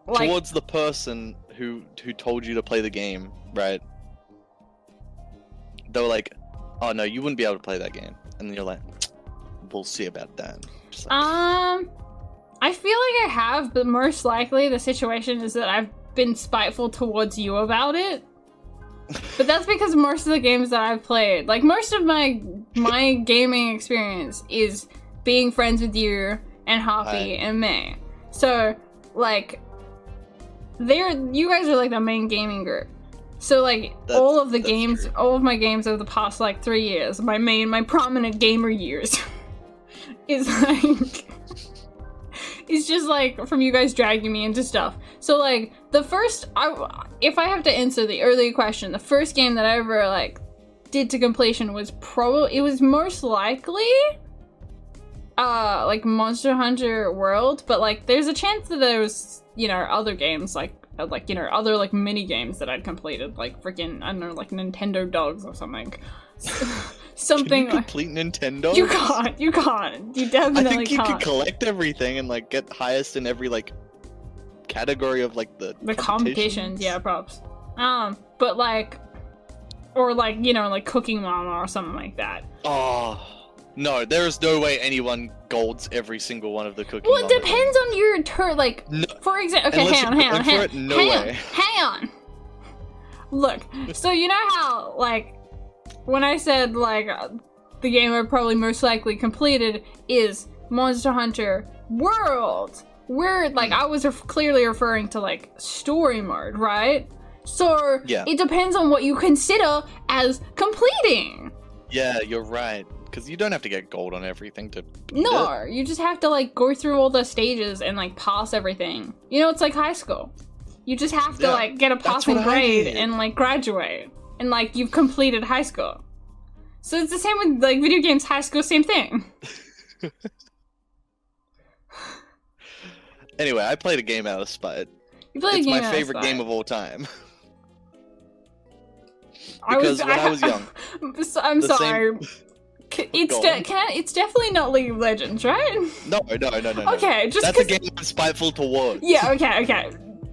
Like Towards the person who told you to play the game, right? They were like, "Oh no, you wouldn't be able to play that game," and then you're like, "We'll see about that." Just like, I feel like I have, but most likely the situation is that I've been spiteful towards you about it. But that's because most of the games that I've played, like most of my gaming experience is being friends with you and Hoppy Hi. and May. So, like, you guys are like the main gaming group. So like all of the that's games, true. all of my games over the past like 3 years, my prominent gamer years, is like It's just like from you guys dragging me into stuff. So like the first, if I have to answer the earlier question, the first game that I ever like did to completion was it was most likely like Monster Hunter World, but like there's a chance that there was, you know, other games like you know, other like mini games that I'd completed, like freaking, I don't know, like Nintendo Dogs or something. Something. Can you complete Nintendo? You can't. You definitely can't. I think you can collect everything and like get highest in every like category of like the competitions. Yeah, props. But like, or like, you know, like Cooking Mama or something like that. Oh no, there is no way anyone golds every single one of the Cooking Well, Mama it depends on your turn. Like, no. For example, okay, hang on. Look, so you know how like when I said like the game I probably most likely completed is Monster Hunter World, where like I was clearly referring to like story mode, right? So yeah. It depends on what you consider as completing. Yeah, you're right. Because you don't have to get gold on everything to No, you just have to like go through all the stages and like pass everything. You know, it's like high school. You just have to like get a passing grade and like graduate. And like you've completed high school. So it's the same with like video games, high school, same thing. Anyway, I played a game out of spite. You played a game out of spite. It's my favorite game of all time. Because when I was young. I'm sorry. It's definitely not League of Legends, right? No. Okay, just that's a game I'm spiteful towards. Yeah, okay.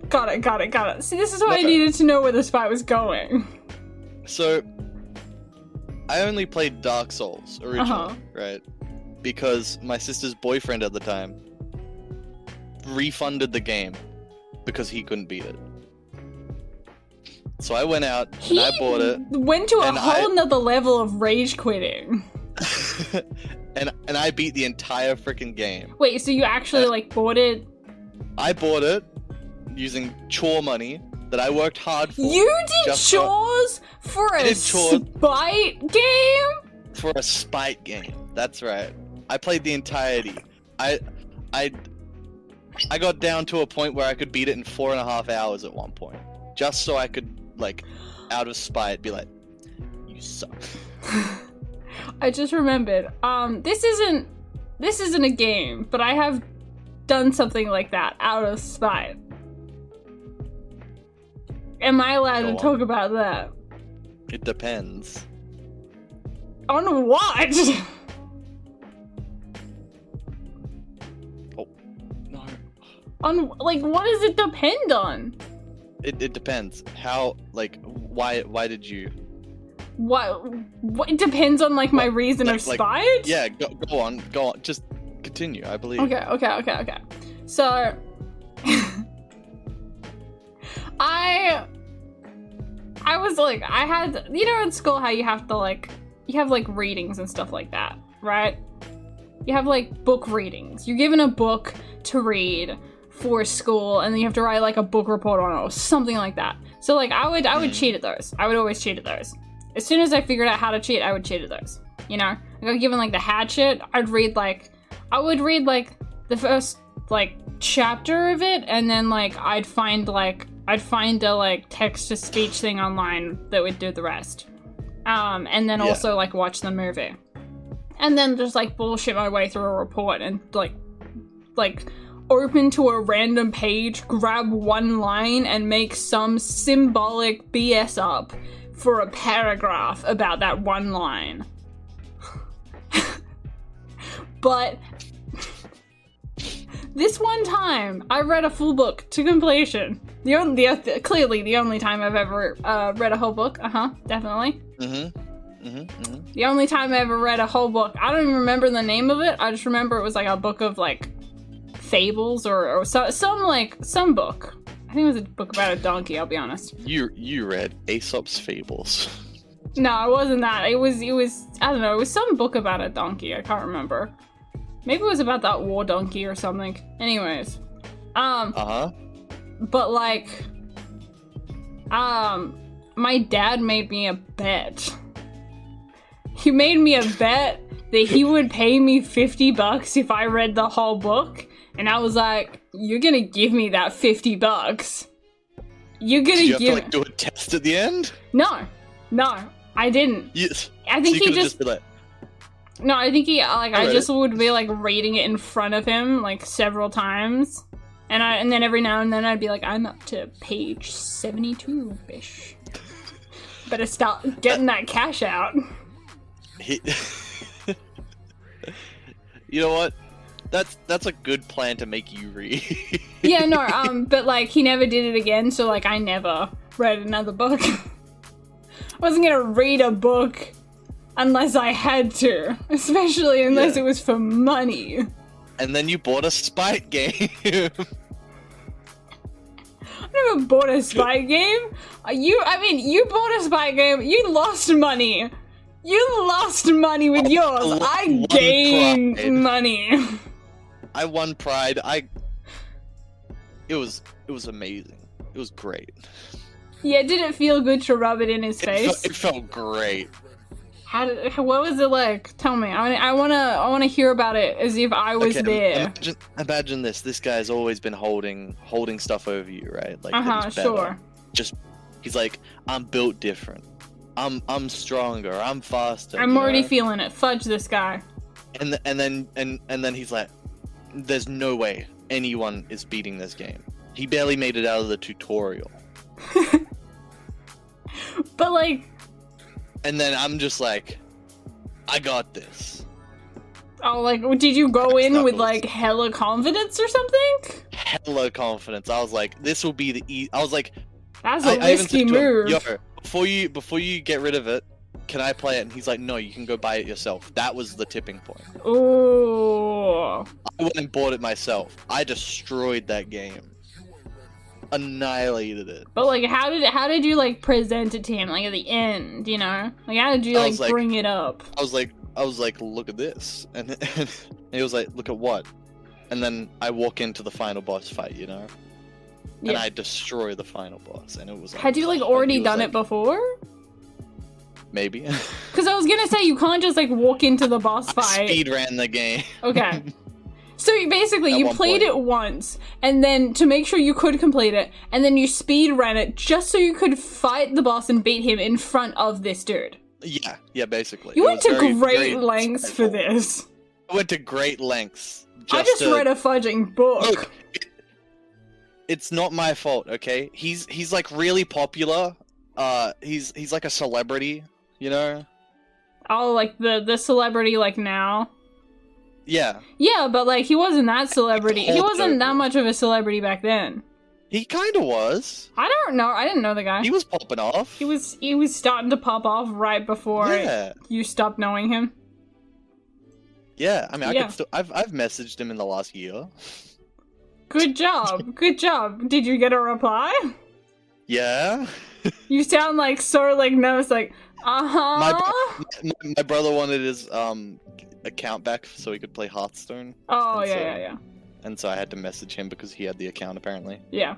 Got it. See, this is why I needed to know where the spite was going. So, I only played Dark Souls originally, right? Because my sister's boyfriend at the time refunded the game because he couldn't beat it. So I went out and I bought it. Went to a whole nother level of rage quitting. and I beat the entire freaking game. Wait, so you actually like bought it? I bought it using chore money that I worked hard for. You did chores for a spite game? For a spite game. That's right. I played the entirety. I got down to a point where I could beat it in 4.5 hours at one point. Just so I could, like, out of spite, be like, you suck. I just remembered. This isn't a game, but I have done something like that out of spite. Am I allowed to talk about that? It depends. On what? Oh, no. On, like, what does it depend on? It depends. How, like, why did you... What? It depends on, like, my reason of spite? Yeah, go on. Just continue, I believe. Okay. So... I was, like, I had... You know in school how you have to, like... You have, like, readings and stuff like that, right? You have, like, book readings. You're given a book to read for school, and then you have to write like a book report on it or something like that. So like I would cheat at those. I would always cheat at those. As soon as I figured out how to cheat, I would cheat at those. You know, I got given like the hatchet. I would read like the first like chapter of it, and then like I'd find a like text to speech thing online that would do the rest. And then also like watch the movie, and then just like bullshit my way through a report and like open to a random page, grab one line, and make some symbolic BS up for a paragraph about that one line. But this one time, I read a full book to completion. Clearly the only time I've ever read a whole book. Definitely. The only time I ever read a whole book. I don't even remember the name of it. I just remember it was like a book of like fables or some book. I think it was a book about a donkey, I'll be honest. You read Aesop's Fables. No, it wasn't that. It was I don't know, it was some book about a donkey, I can't remember. Maybe it was about that war donkey or something. Anyways. But like my dad made me a bet. He made me a bet that he would pay me $50 if I read the whole book. And I was like, you're gonna give me that $50. You're gonna Did you have give to like do a test at the end? No, I didn't. Yes. I think so you he just be like, no, I think he like I read just it. would be like reading it in front of him like several times, and then every now and then I'd be like, I'm up to page 72, bish. Better start getting that cash out. he... You know what? That's a good plan to make you read. Yeah, no, but like he never did it again, so like I never read another book. I wasn't gonna read a book unless I had to, especially unless Yeah. it was for money. And then you bought a spite game. I never bought a spy game. You bought a spy game. You lost money. You lost money with yours. I One gained pride. money. I won pride. It was amazing. It was great. Yeah, did it feel good to rub it in his face? It felt great. What was it like? Tell me. I wanna hear about it as if I was there. Imagine this. This guy's always been holding stuff over you, right? Like that he's better. Sure. He's like, I'm built different. I'm stronger. I'm faster. I'm you already know? feeling it. Fudge this guy. And then he's like, there's no way anyone is beating this game. He barely made it out of the tutorial. But like, And then I'm just like, I got this. oh, like, did you go in with Knuckles. like hella confidence or something? Hella confidence. I was like, this will be the I was like, That's a I even risky said to him, move. Yo, before you get rid of it, can I play it? And he's like, no, you can go buy it yourself. That was the tipping point. Ooh. I went and bought it myself. I destroyed that game. Annihilated it. But like, how did you like present it to him? Like at the end, you know? Like how did you I like was like- bring it up? I was like, look at this. And he was like, look at what? And then I walk into the final boss fight, you know? And Yeah. I destroy the final boss. And it was like, Had you like and already he was done like, it before? Maybe. Because I was gonna say you can't just like walk into the boss fight. Speed ran the game. Okay. So basically, At you one played point. it once, and then to make sure you could complete it, and then you speed ran it just so you could fight the boss and beat him in front of this dude. Yeah, basically. You It went was to very, great very lengths for insightful. this. I went to great lengths. I just to... read a fudging book. Look, it's not my fault, okay? He's like really popular. He's like a celebrity, you know? Oh, like the celebrity like now. Yeah. Yeah, but like he wasn't that celebrity. He Hold wasn't that over. much of a celebrity back then. He kind of was. I don't know. I didn't know the guy. He was popping off. He was starting to pop off right before Yeah. you stopped knowing him. Yeah. I mean, Yeah. I could still. I've messaged him in the last year. Good job. Good job. Did you get a reply? Yeah. You sound like so like nervous, like My brother wanted his account back so he could play Hearthstone. Oh and so- yeah. And so I had to message him because he had the account apparently. Yeah.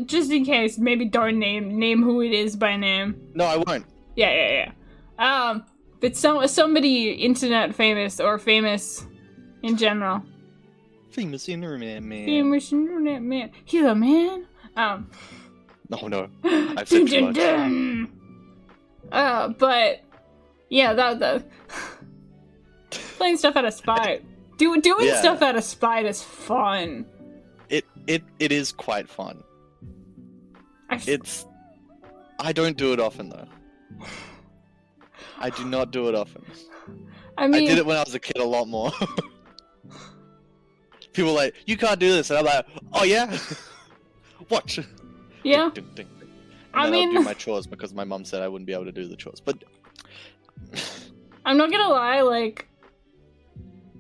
Just in case, maybe don't name who it is by name. No, I won't. Yeah. But somebody internet famous or famous in general. Famous internet man. Famous internet man. He's a man. Oh no, I've said too much. But yeah, that playing stuff out of spite. Doing Yeah. stuff out of spite is fun. It is quite fun. I I don't do it often though. I do not do it often. I mean, I did it when I was a kid a lot more. People were like, you can't do this, and I'm like, oh yeah, watch. yeah. Ding, ding, ding. And I then mean- I'll do my chores because my mum said I wouldn't be able to do the chores. But I'm not gonna lie, like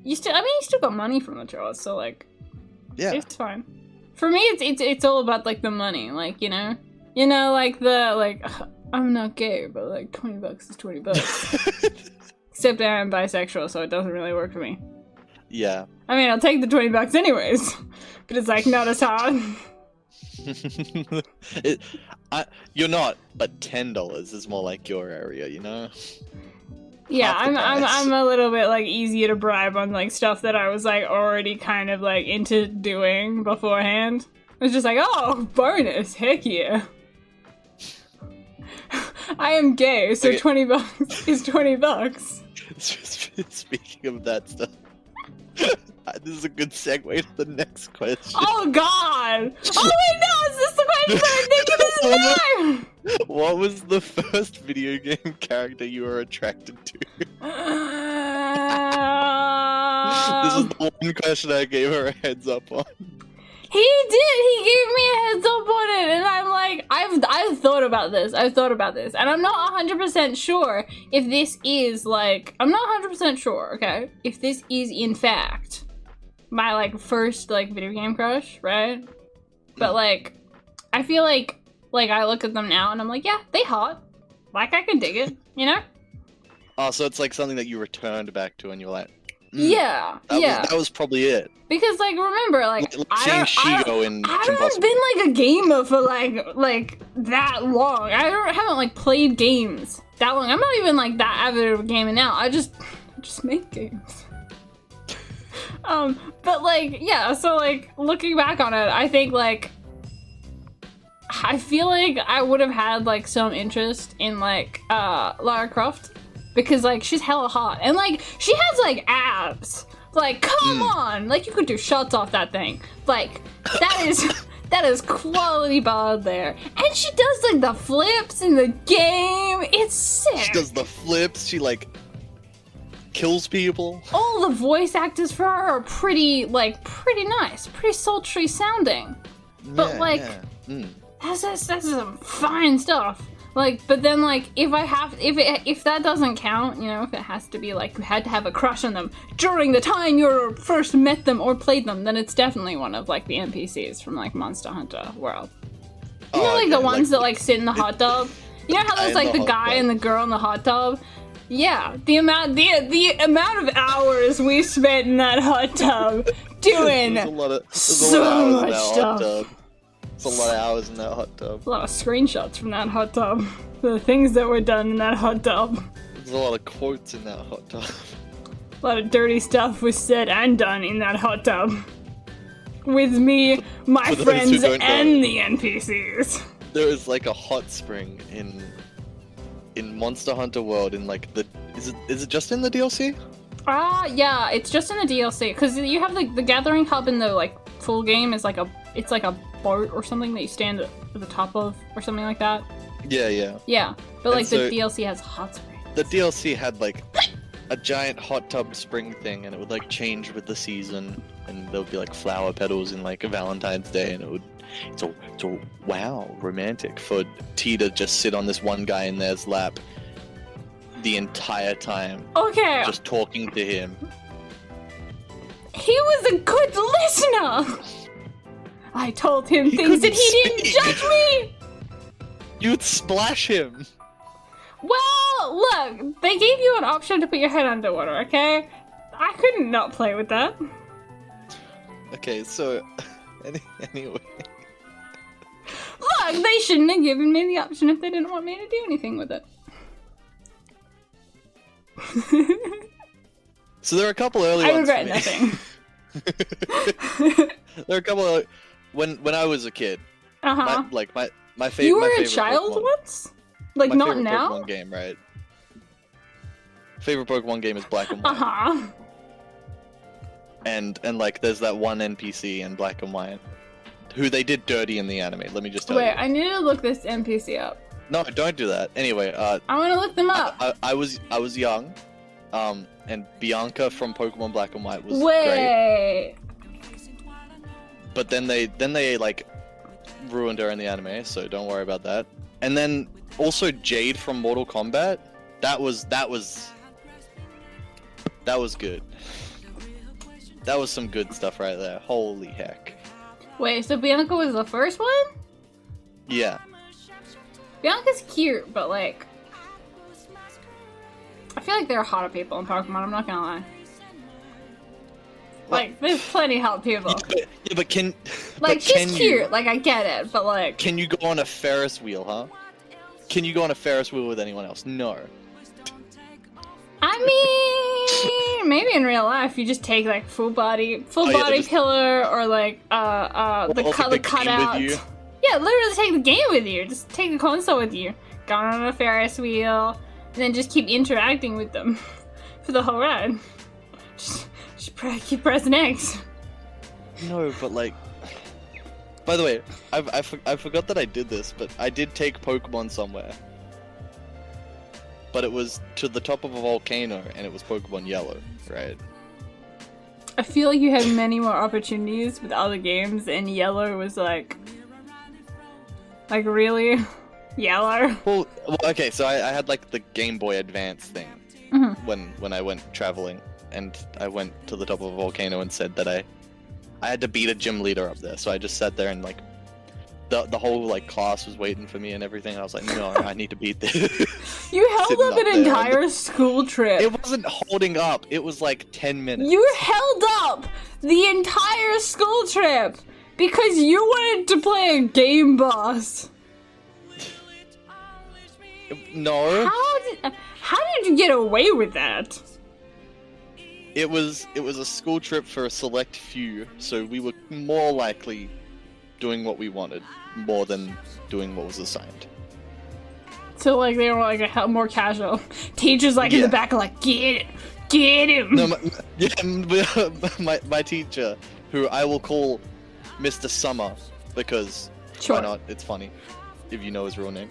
you still got money from the chores, so like yeah, it's fine. For me, it's all about like the money, like you know, like I'm not gay, but like $20 is $20. Except I am bisexual, so it doesn't really work for me. yeah. I mean, I'll take the $20 anyways, but it's like not as hard. You're not, but $10 is more like your area, you know. Yeah, half the I'm price. a little bit like easier to bribe on like stuff that I was like already kind of like into doing beforehand. It's just like, oh, bonus, heck yeah. I am gay, so Okay. $20 is $20. Speaking of that stuff, this is a good segue to the next question. Oh god! Oh wait, no, is this the question I'm thinking this time? What was the first video game character you were attracted to? This is the one question I gave her a heads up on. He did. He gave me a heads up on it, and I'm like, I've thought about this. And I'm not 100% sure if this is like, I'm not 100% sure. Okay, if this is in fact my like first like video game crush, right? But like, I feel like I look at them now and I'm like, yeah, they hot. Like I can dig it, you know? Oh, so it's like something that you returned back to and you're like, Yeah, that was probably it. Because like remember like Seeing Shigo in I Kim haven't Possible. been like a gamer for like that long. Haven't like played games that long. I'm not even like that avid of a gamer now. I just make games. But like yeah, so like looking back on it, I think like I feel like I would have had like some interest in like Lara Croft because like she's hella hot and like she has like abs. Like come on, like you could do shots off that thing. Like that is quality bod there. And she does like the flips in the game. It's sick. She does the flips. She like kills people. All the voice actors for her are pretty nice, pretty sultry sounding. But like that's some fine stuff. Like, but then like if that doesn't count, you know, if it has to be like you had to have a crush on them during the time you first met them or played them, then it's definitely one of like the NPCs from like Monster Hunter World. You know, like the ones that like sit in the hot tub. You know how there's like the guy and the girl in the hot tub. Yeah, the amount of hours we spent in that hot tub doing so much stuff. It's a lot of hours in that hot tub. A lot of screenshots from that hot tub. The things that were done in that hot tub. There's a lot of quotes in that hot tub. A lot of dirty stuff was said and done in that hot tub. With me, my friends, and the NPCs. There is like a hot spring in Monster Hunter World in like the... Is it just in the DLC? Yeah, it's just in the DLC. Because you have like the gathering hub in the like full game is like it's like a boat or something that you stand at the top of or something like that. Yeah. Yeah, but like so the DLC has hot springs. The DLC had like a giant hot tub spring thing, and it would like change with the season, and there would be like flower petals in like a Valentine's Day, and it's all wow romantic for T to just sit on this one guy in there's lap the entire time. Okay. Just talking to him. He was a good listener. I told him things and he didn't judge me! You'd splash him! Well, look, they gave you an option to put your head underwater, okay? I couldn't not play with that. Okay, so... anyway... Look, they shouldn't have given me the option if they didn't want me to do anything with it. So there are a couple early ones I regret nothing. There are a couple of... When I was a kid, my favorite. You were a child once? Like my not favorite now? Pokemon game, right? Favorite Pokemon game is Black and White. And like there's that one NPC in Black and White who they did dirty in the anime. Let me just tell you. Wait, I need to look this NPC up. No, don't do that. Anyway, I want to look them up. I was young, and Bianca from Pokemon Black and White was great. But then they like ruined her in the anime, so don't worry about that. And then also Jade from Mortal Kombat, that was good. That was some good stuff right there. Holy heck. Wait, so Bianca was the first one? Yeah. Bianca's cute, but like I feel like there are hotter people in Pokemon, I'm not gonna lie. Like, there's plenty of hot people. Yeah, but can... Like, she's cute, like, I get it, but like... Can you go on a Ferris wheel, huh? Can you go on a Ferris wheel with anyone else? No. I mean, maybe in real life you just take like full body just- pillar or like the color cutout. Yeah, literally take the game with you. Just take the console with you. Go on a Ferris wheel, and then just keep interacting with them for the whole ride. Keep pressing X. No, but like. By the way, I forgot that I did this, but I did take Pokemon somewhere. But it was to the top of a volcano, and it was Pokemon Yellow, right? I feel like you had many more opportunities with other games, and Yellow was like really Yellow. Well, okay, so I had like the Game Boy Advance thing when I went traveling, and I went to the top of a volcano and said that I had to beat a gym leader up there. So I just sat there and like the whole like class was waiting for me and everything. And I was like, no, I need to beat this. You held up an entire school trip. It wasn't holding up. It was like 10 minutes. You held up the entire school trip because you wanted to play a game boss. No. How did you get away with that? It was a school trip for a select few, so we were more likely doing what we wanted more than doing what was assigned. So like they were like a more casual. Teachers like in the back are like, get him. No, my teacher, who I will call Mr. Summer because why not? It's funny if you know his real name.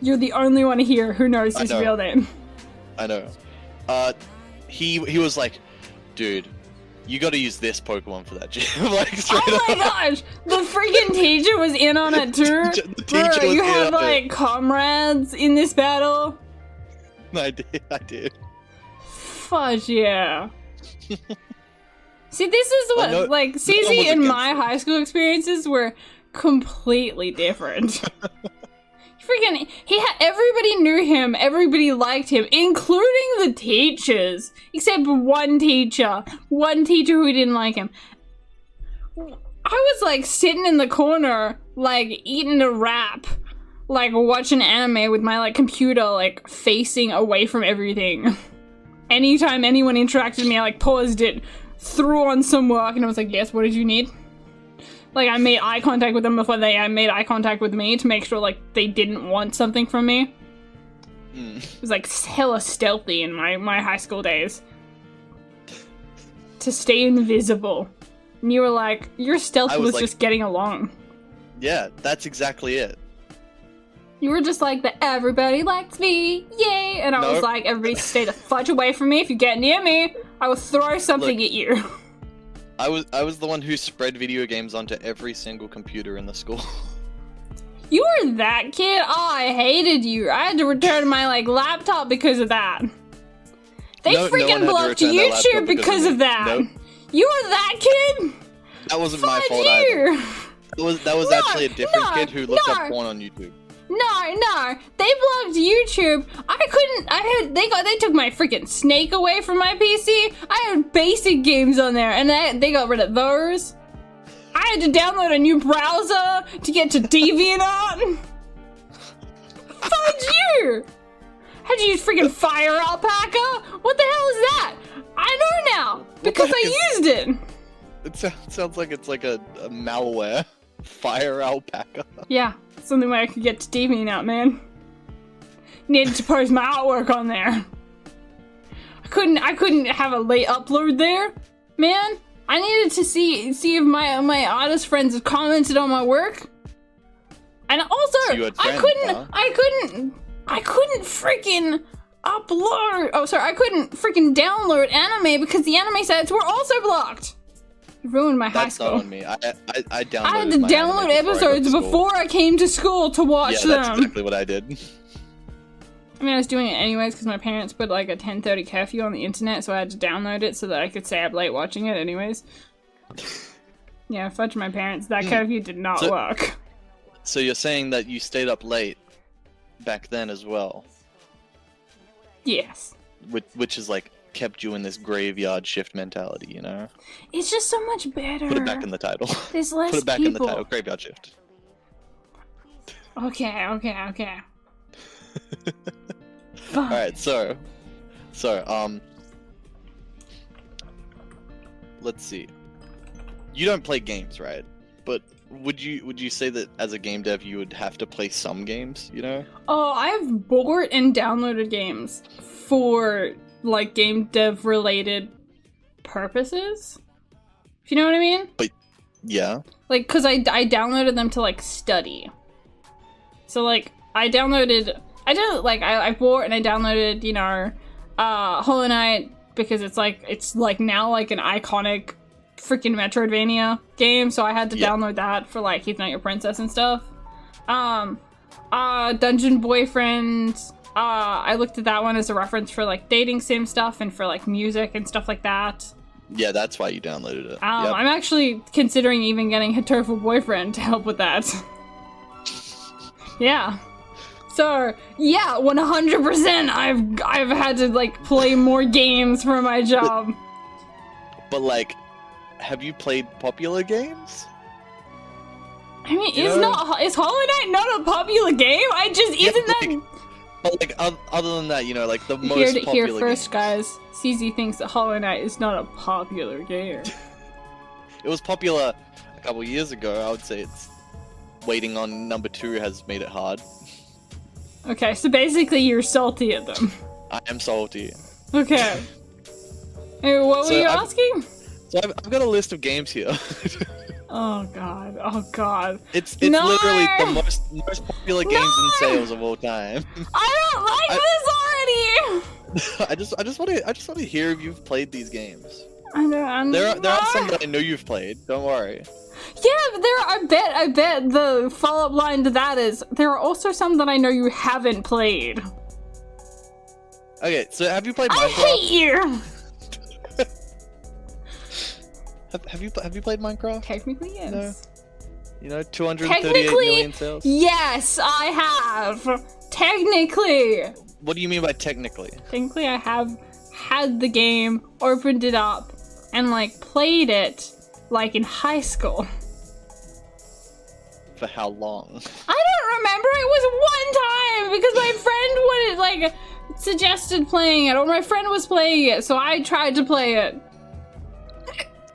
You're the only one here who knows his real name. I know. He was like, dude, you gotta use this Pokemon for that gym. Like, straight oh my gosh! The freaking teacher was in on it too! The teacher was you had like comrades in this battle? I did. Fudge yeah. See, this is what, like, CZ and my high school experiences were completely different. Freaking, everybody knew him, everybody liked him, including the teachers, except one teacher who didn't like him. I was like sitting in the corner, like eating a wrap, like watching anime with my like computer like facing away from everything. Anytime anyone interacted with me, I like paused it, threw on some work, and I was like, yes, what did you need? Like, I made eye contact with them before they made eye contact with me to make sure, like, they didn't want something from me. It was, like, hella stealthy in my high school days. To stay invisible. And you were like, your stealth was like, just getting along. Yeah, that's exactly it. You were just like, everybody likes me, yay! And I was like, everybody stay the fudge away from me. If you get near me, I will throw something at you. I was the one who spread video games onto every single computer in the school. You were that kid? Oh, I hated you. I had to return my like laptop because of that. They freaking blocked YouTube because of that. Nope. You were that kid? That wasn't my fault either. That was actually a different kid who looked up porn on YouTube. No, they blocked YouTube. They took my freaking Snake away from my PC. I had basic games on there, and they got rid of those. I had to download a new browser to get to DeviantArt. Fudge you! Had to use freaking Fire Alpaca? What the hell is that? I know now, because I used it. It sounds like it's like a malware. Fire Alpaca. Yeah. Something where I could get to DeviantArt, man. Needed to post my artwork on there. I couldn't have a late upload there, man. I needed to see if my artist friends have commented on my work. And also, so I couldn't freaking upload. Oh, sorry, I couldn't freaking download anime because the anime sites were also blocked. You ruined my high school. That's not on me. I downloaded. I had to download episodes before I came to school to watch them. That's exactly what I did. I mean, I was doing it anyways because my parents put like a 10:30 curfew on the internet, so I had to download it so that I could stay up late watching it anyways. Yeah, fudge my parents. That curfew did not work. So you're saying that you stayed up late back then as well? Yes. Which is like kept you in this graveyard shift mentality, you know? It's just so much better. Put it back in the title. There's less Put it back people. in the title. Graveyard shift. Okay. Alright, so So, let's see. You don't play games, right? But would you say that as a game dev you would have to play some games, you know? Oh, I've bought and downloaded games for like game dev related purposes. If you know what I mean? But yeah. Like, cause I downloaded them to like study. So like I bought and I downloaded, you know, Hollow Knight because it's like now like an iconic freaking Metroidvania game, so I had to download that for like He's Not Your Princess and stuff. Dungeon Boyfriend, I looked at that one as a reference for like dating sim stuff and for like music and stuff like that. Yeah, that's why you downloaded it. Yep. I'm actually considering even getting Hitoful Boyfriend to help with that. Yeah. So, yeah, 100% I've had to like play more games for my job. But like, have you played popular games? I mean, is Hollow Knight not a popular game? But like, other than that, you know, like the most popular Here first, games. guys. CZ thinks that Hollow Knight is not a popular game. It was popular a couple years ago. I would say it's waiting on number 2 has made it hard. Okay, so basically you're salty at them. I am salty. Okay. Hey, what were you asking? So I've got a list of games here. Oh god. Oh god. It's literally the most popular games in sales of all time. I don't like this already. I just want to hear if you've played these games. There are some that I know you've played. Don't worry. Yeah, but I bet the follow-up line to that is there are also some that I know you haven't played. Okay, so have you played Minecraft? I hate you. Have you played Minecraft? Technically, yes. No. You know, 238 million sales. Yes, I have. Technically. What do you mean by technically? Technically, I have had the game, opened it up, and like played it like in high school. For how long? I don't remember. It was one time because my friend wanted like suggested playing it, or my friend was playing it, so I tried to play it.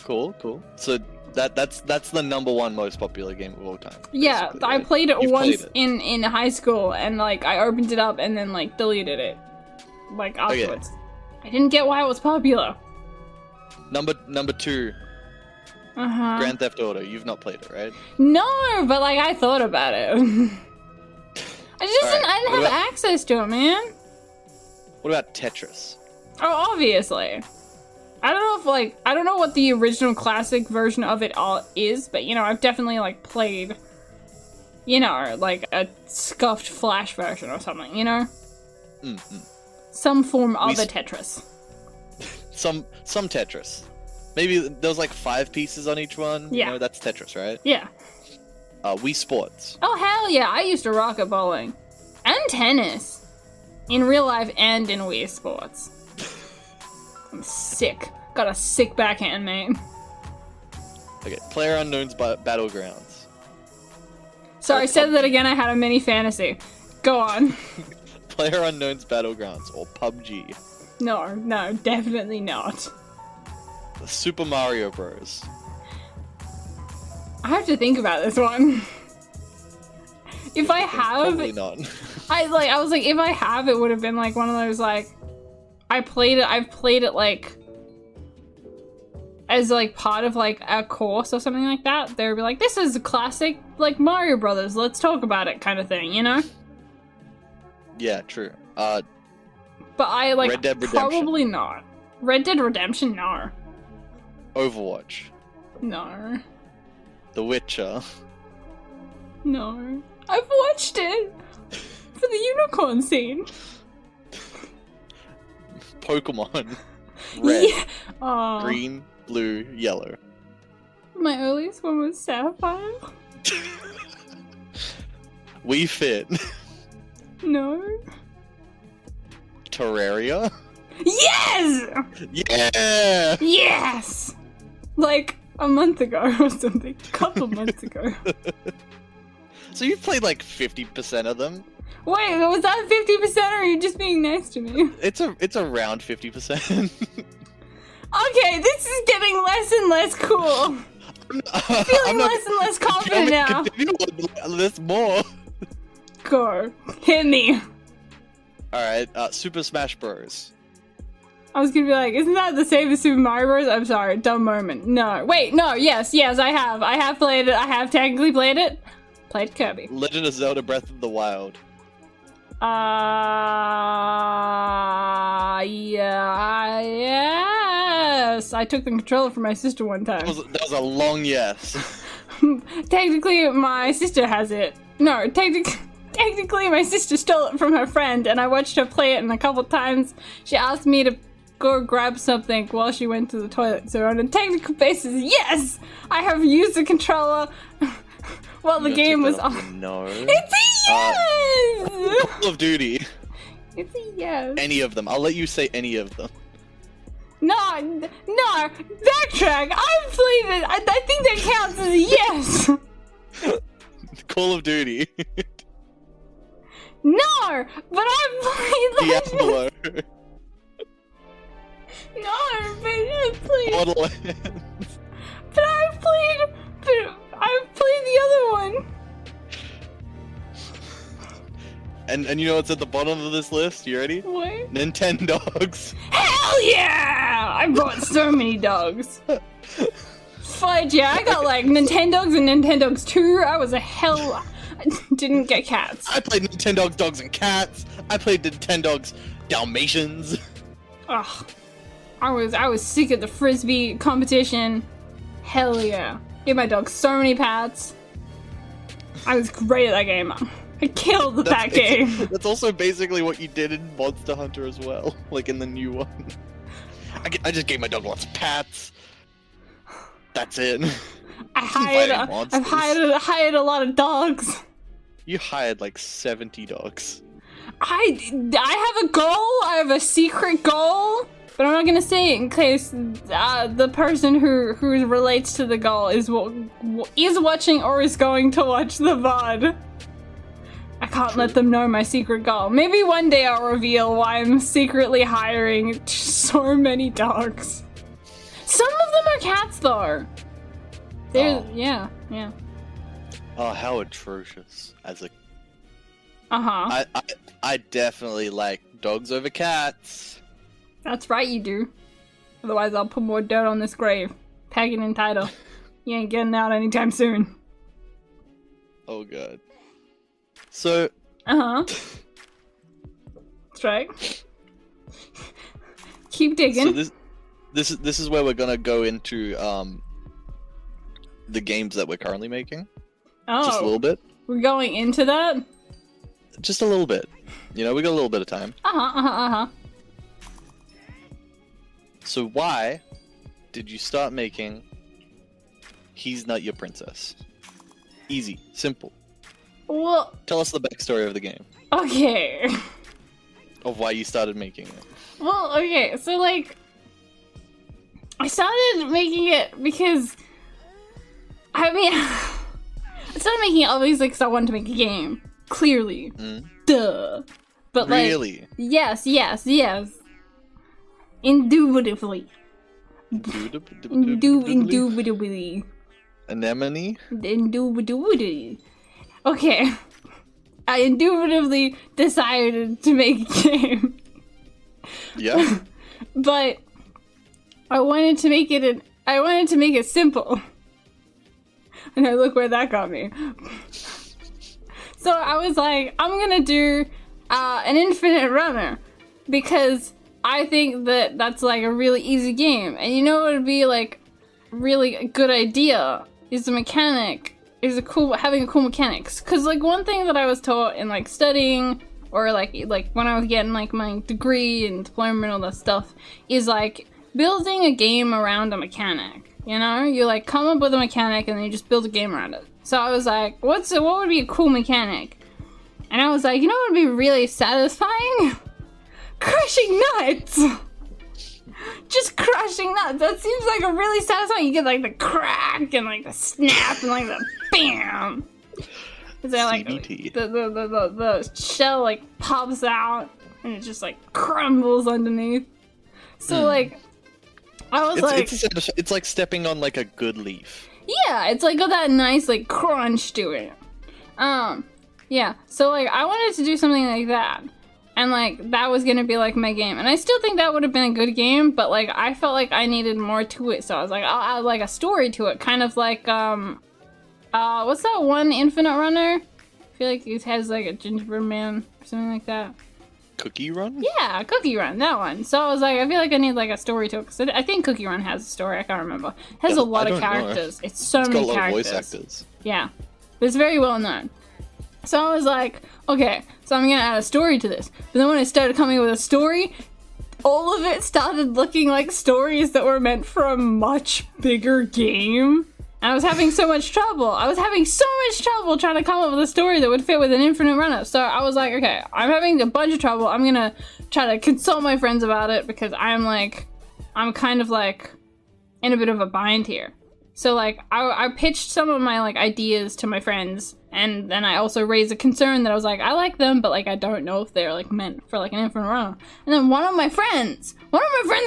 Cool. So that's the number 1 most popular game of all time. Yeah, I played it You've once played it. in high school, and like I opened it up and then like deleted it, like afterwards. Okay. I didn't get why it was popular. Number 2. Grand Theft Auto. You've not played it, right? No, but like I thought about it. I didn't have access to it, man. What about Tetris? Oh, obviously. I don't know what the original classic version of it all is, but you know, I've definitely like played, you know, like a scuffed Flash version or something, you know? Some form of a Tetris. Some Tetris. Maybe there's like 5 pieces on each one. Yeah. You know, that's Tetris, right? Yeah. Wii Sports. Oh, hell yeah. I used to rock at bowling. And tennis. In real life and in Wii Sports. I'm sick. Got a sick backhand, mate. Okay, PlayerUnknown's Battlegrounds. Sorry, I said that again. I had a mini fantasy. Go on. PlayerUnknown's Battlegrounds, or PUBG. No, definitely not. Super Mario Bros. I have to think about this one. If I have, probably not. I was like, if I have, it would have been like one of those like, I've played it like as like part of like a course or something like that. They would be like, this is a classic like Mario Brothers. Let's talk about it, kind of thing, you know? Yeah, true. But I like Red Dead Redemption. Probably not. Red Dead Redemption, no. Overwatch. No. The Witcher. No. I've watched it for the unicorn scene. Pokemon. Red. Yeah. Oh. Green, blue, yellow. My earliest one was Sapphire. Wii Fit. No. Terraria. Yes! Yeah! Yes! Like a month ago or something. A couple months ago. So you've played like 50% of them? Wait, was that 50% or are you just being nice to me? It's around 50%. Okay, this is getting less and less cool. Feeling less and less confident now. There's more. Go. Hit me. Alright, Super Smash Bros. I was gonna be like, isn't that the same as Super Mario Bros? I'm sorry, dumb moment. No. Wait, no, yes, I have. I have played it. I have technically played it. Played Kirby. Legend of Zelda Breath of the Wild. Yeah, yes. I took the controller from my sister one time. That was a long yes. Technically, my sister has it. No, technically, my sister stole it from her friend, and I watched her play it, and a couple times she asked me to go grab something while she went to the toilet. So on a technical basis, yes, I have used the controller while the game was on. No. It's a yes! Call of Duty. It's a yes. Any of them. I'll let you say any of them. No, backtrack. I've played it. I think that counts as a yes. Call of Duty. No, but I've played Diablo. No, but I played. Borderlands. But I've played the other one. And you know what's at the bottom of this list? You ready? What? Nintendogs. Hell yeah! I bought so many dogs. Fudge, yeah, I got like Nintendogs and Nintendogs 2. I was a hell. I didn't get cats. I played Nintendogs, Dogs and Cats. I played Nintendogs, Dalmatians. Ugh. I was sick of the frisbee competition. Hell yeah. Gave my dog so many pats. I was great at that game. I killed the pat game. That's also basically what you did in Monster Hunter as well, like in the new one. I just gave my dog lots of pats. That's it. I've hired a lot of dogs. You hired like 70 dogs. I have a goal. I have a secret goal, but I'm not gonna say it in case the person who relates to the goal is watching or is going to watch the VOD. I can't let them know my secret goal. Maybe one day I'll reveal why I'm secretly hiring so many dogs. Some of them are cats, though. Yeah. Oh, how atrocious! As a I definitely like dogs over cats. That's right, you do. Otherwise, I'll put more dirt on this grave. Tag it in title. You ain't getting out anytime soon. Oh god. So. That's right. Keep digging. So this is where we're gonna go into the games that we're currently making. Oh. Just a little bit. We're going into that? Just a little bit. You know, we got a little bit of time. So why did you start making He's Not Your Princess? Easy. Simple. Well... Tell us the backstory of the game. Okay. Of why you started making it. Well, okay, so like... I started making it because... I mean... I started making it obviously because I wanted to make a game. Clearly. Duh. But really? Like... Yes. Indubitably. Indubitably. Anemone? Indubitably. Okay. I indubitably decided to make a game. Yeah. But I wanted to make it simple. And I look where that got me. So I was like, I'm gonna do an infinite runner because I think that that's like a really easy game. And you know what would be like really a good idea is having a cool mechanics. Cause like one thing that I was taught in like studying or like when I was getting like my degree and diploma and all that stuff is like building a game around a mechanic. You know, you like come up with a mechanic and then you just build a game around it. So I was like, what would be a cool mechanic? And I was like, you know what would be really satisfying? Crushing nuts! Just crushing nuts. That seems like a really satisfying. You get like the crack and like the snap and like the bam. Is that like CBT. the shell like pops out and it just like crumbles underneath. So like I was it's like stepping on like a good leaf. Yeah, it's like got that nice like crunch to it. Yeah. So like I wanted to do something like that. And like that was gonna be like my game. And I still think that would have been a good game, but like I felt like I needed more to it. So I was like, I'll add like a story to it. Kind of like what's that one Infinite Runner? I feel like it has like a gingerbread man or something like that. Cookie Run? Yeah, Cookie Run, that one. So I was like, I feel like I need like a story to it. Cause I think Cookie Run has a story, I can't remember. It has a lot of characters. It's so many got a lot characters. of voice actors. Yeah, but it's very well known. So I was like, okay, so I'm gonna add a story to this. But then when I started coming up with a story, all of it started looking like stories that were meant for a much bigger game. And I was having so much trouble. I was having so much trouble trying to come up with a story that would fit with an Infinite Runner. So I was like, okay, I'm having a bunch of trouble. I'm gonna try to consult my friends about it because I'm kind of like in a bit of a bind here. So like I pitched some of my like ideas to my friends, and then I also raised a concern that I was like, I like them, but like I don't know if they're like meant for like an Infinite Runner. And then one of my friends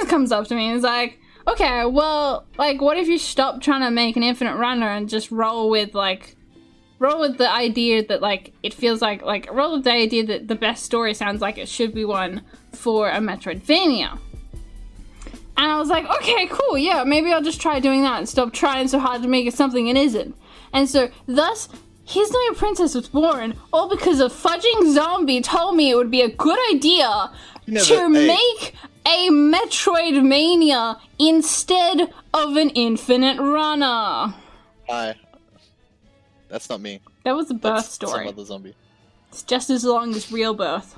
comes up to me and is like, okay, well, like what if you stop trying to make an Infinite Runner and just roll with the idea that like it feels like roll with the idea that the best story sounds like it should be one for a Metroidvania. And I was like, okay, cool, yeah, maybe I'll just try doing that and stop trying so hard to make it something it isn't. And so, thus, Here's No Your Princess was born, all because a fudging zombie told me it would be a good idea to make a Metroidvania instead of an Infinite Runner. That's not me. That was a birth story. Some other zombie. It's just as long as real birth.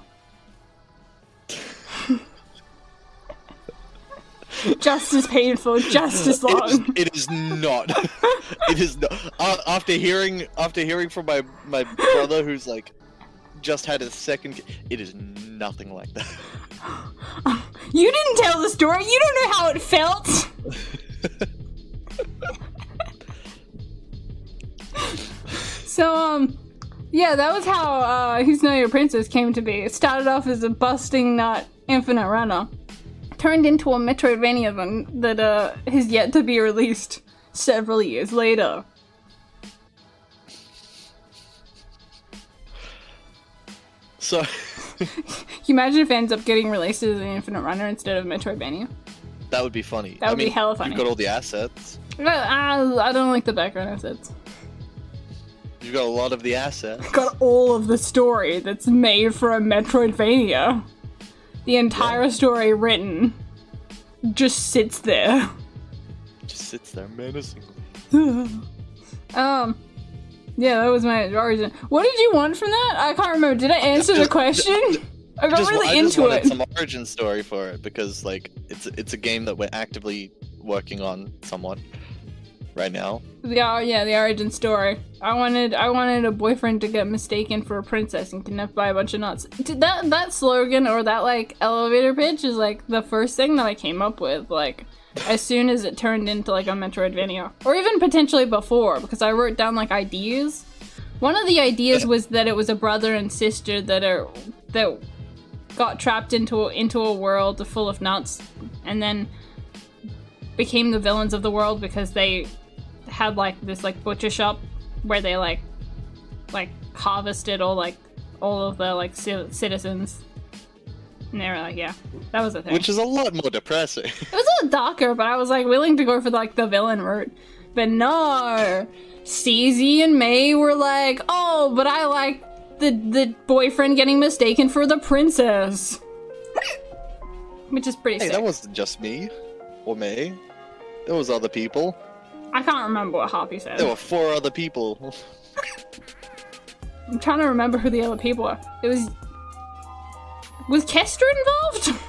Just as painful, just as long. It is not. It is not. After hearing from my brother, who's like just had his second, it is nothing like that. You didn't tell the story. You don't know how it felt. So yeah, that was how He's No Your Princess came to be. It started off as a busting nut Infinite Runner. Turned into a Metroidvania that has yet to be released several years later. So, can you imagine if it ends up getting released as an Infinite Runner instead of Metroidvania? That would be funny. That would be hella funny. You've got all the assets. I don't like the background assets. You've got a lot of the assets. Got all of the story that's made for a Metroidvania. The entire story written just sits there. Just sits there menacingly. Yeah, that was my origin. What did you want from that? I can't remember. Did I answer the question? I got really into it. I just wanted some origin story for it because, like, it's a game that we're actively working on somewhat right now. The origin story. I wanted a boyfriend to get mistaken for a princess and kidnapped by a bunch of nuts. That slogan or that like elevator pitch is like the first thing that I came up with, like as soon as it turned into like a Metroidvania, or even potentially before, because I wrote down like ideas. One of the ideas was that it was a brother and sister that got trapped into a world full of nuts, and then became the villains of the world because they had like this like butcher shop where they like harvested all of the like citizens, and they were like, yeah, that was the thing. Which is a lot more depressing. It was a little darker, but I was like willing to go for like the villain route. But no, CZ and May were like, oh, but I like the boyfriend getting mistaken for the princess. Which is pretty sick. That wasn't just me or May. There was other people. I can't remember what Harpy said. There were 4 other people. I'm trying to remember who the other people were. Was Kester involved?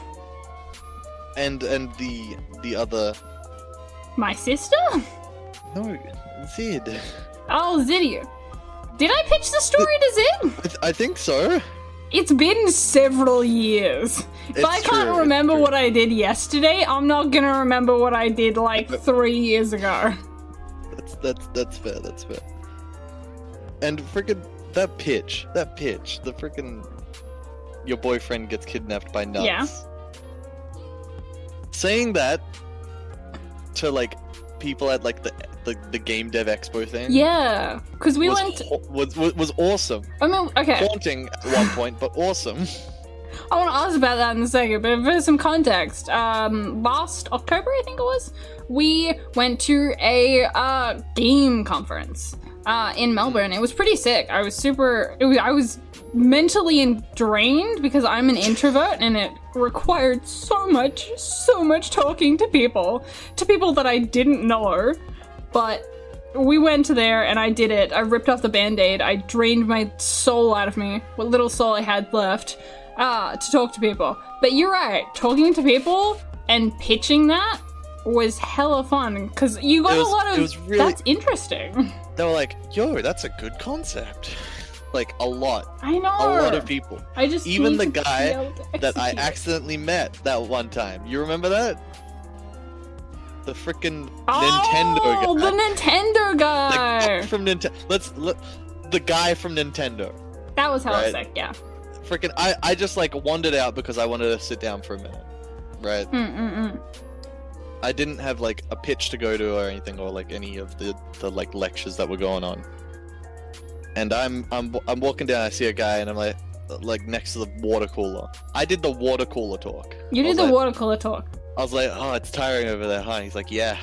And the other... My sister? No, Zid. Oh, Zidia. Did I pitch the story to Zid? I think so. It's been several years. If I can't remember what I did yesterday, I'm not gonna remember what I did like 3 years ago. That's fair, that's fair. And frickin' that pitch, the freaking your boyfriend gets kidnapped by nuts. Yeah. Saying that to like people at like the Game Dev Expo thing. Yeah, because we was was awesome. I mean, okay. Haunting at one point, but awesome. I want to ask about that in a second, but for some context, last October, I think it was, we went to a game conference in Melbourne. It was pretty sick. I was mentally drained because I'm an introvert, and it required so much talking to people that I didn't know. But we went to there, and I did it. I ripped off the band-aid. I drained my soul out of me, what little soul I had left. To talk to people. But you're right, talking to people and pitching that was hella fun, because you got a lot of, that's interesting. They were like, yo, that's a good concept. Like, a lot. I know. A lot of people. I just even the guy that I accidentally met that one time. You remember that? The freaking Nintendo guy. Oh, the Nintendo guy! The guy from Nintendo. The guy from Nintendo. That was hella sick, yeah. Freaking, I just like wandered out because I wanted to sit down for a minute, right? I didn't have like a pitch to go to or anything, or like any of the like lectures that were going on. And I'm walking down, I see a guy, and I'm like next to the water cooler. I did the water cooler talk. You did the water cooler talk. I was like, oh, it's tiring over there, huh? He's like, yeah.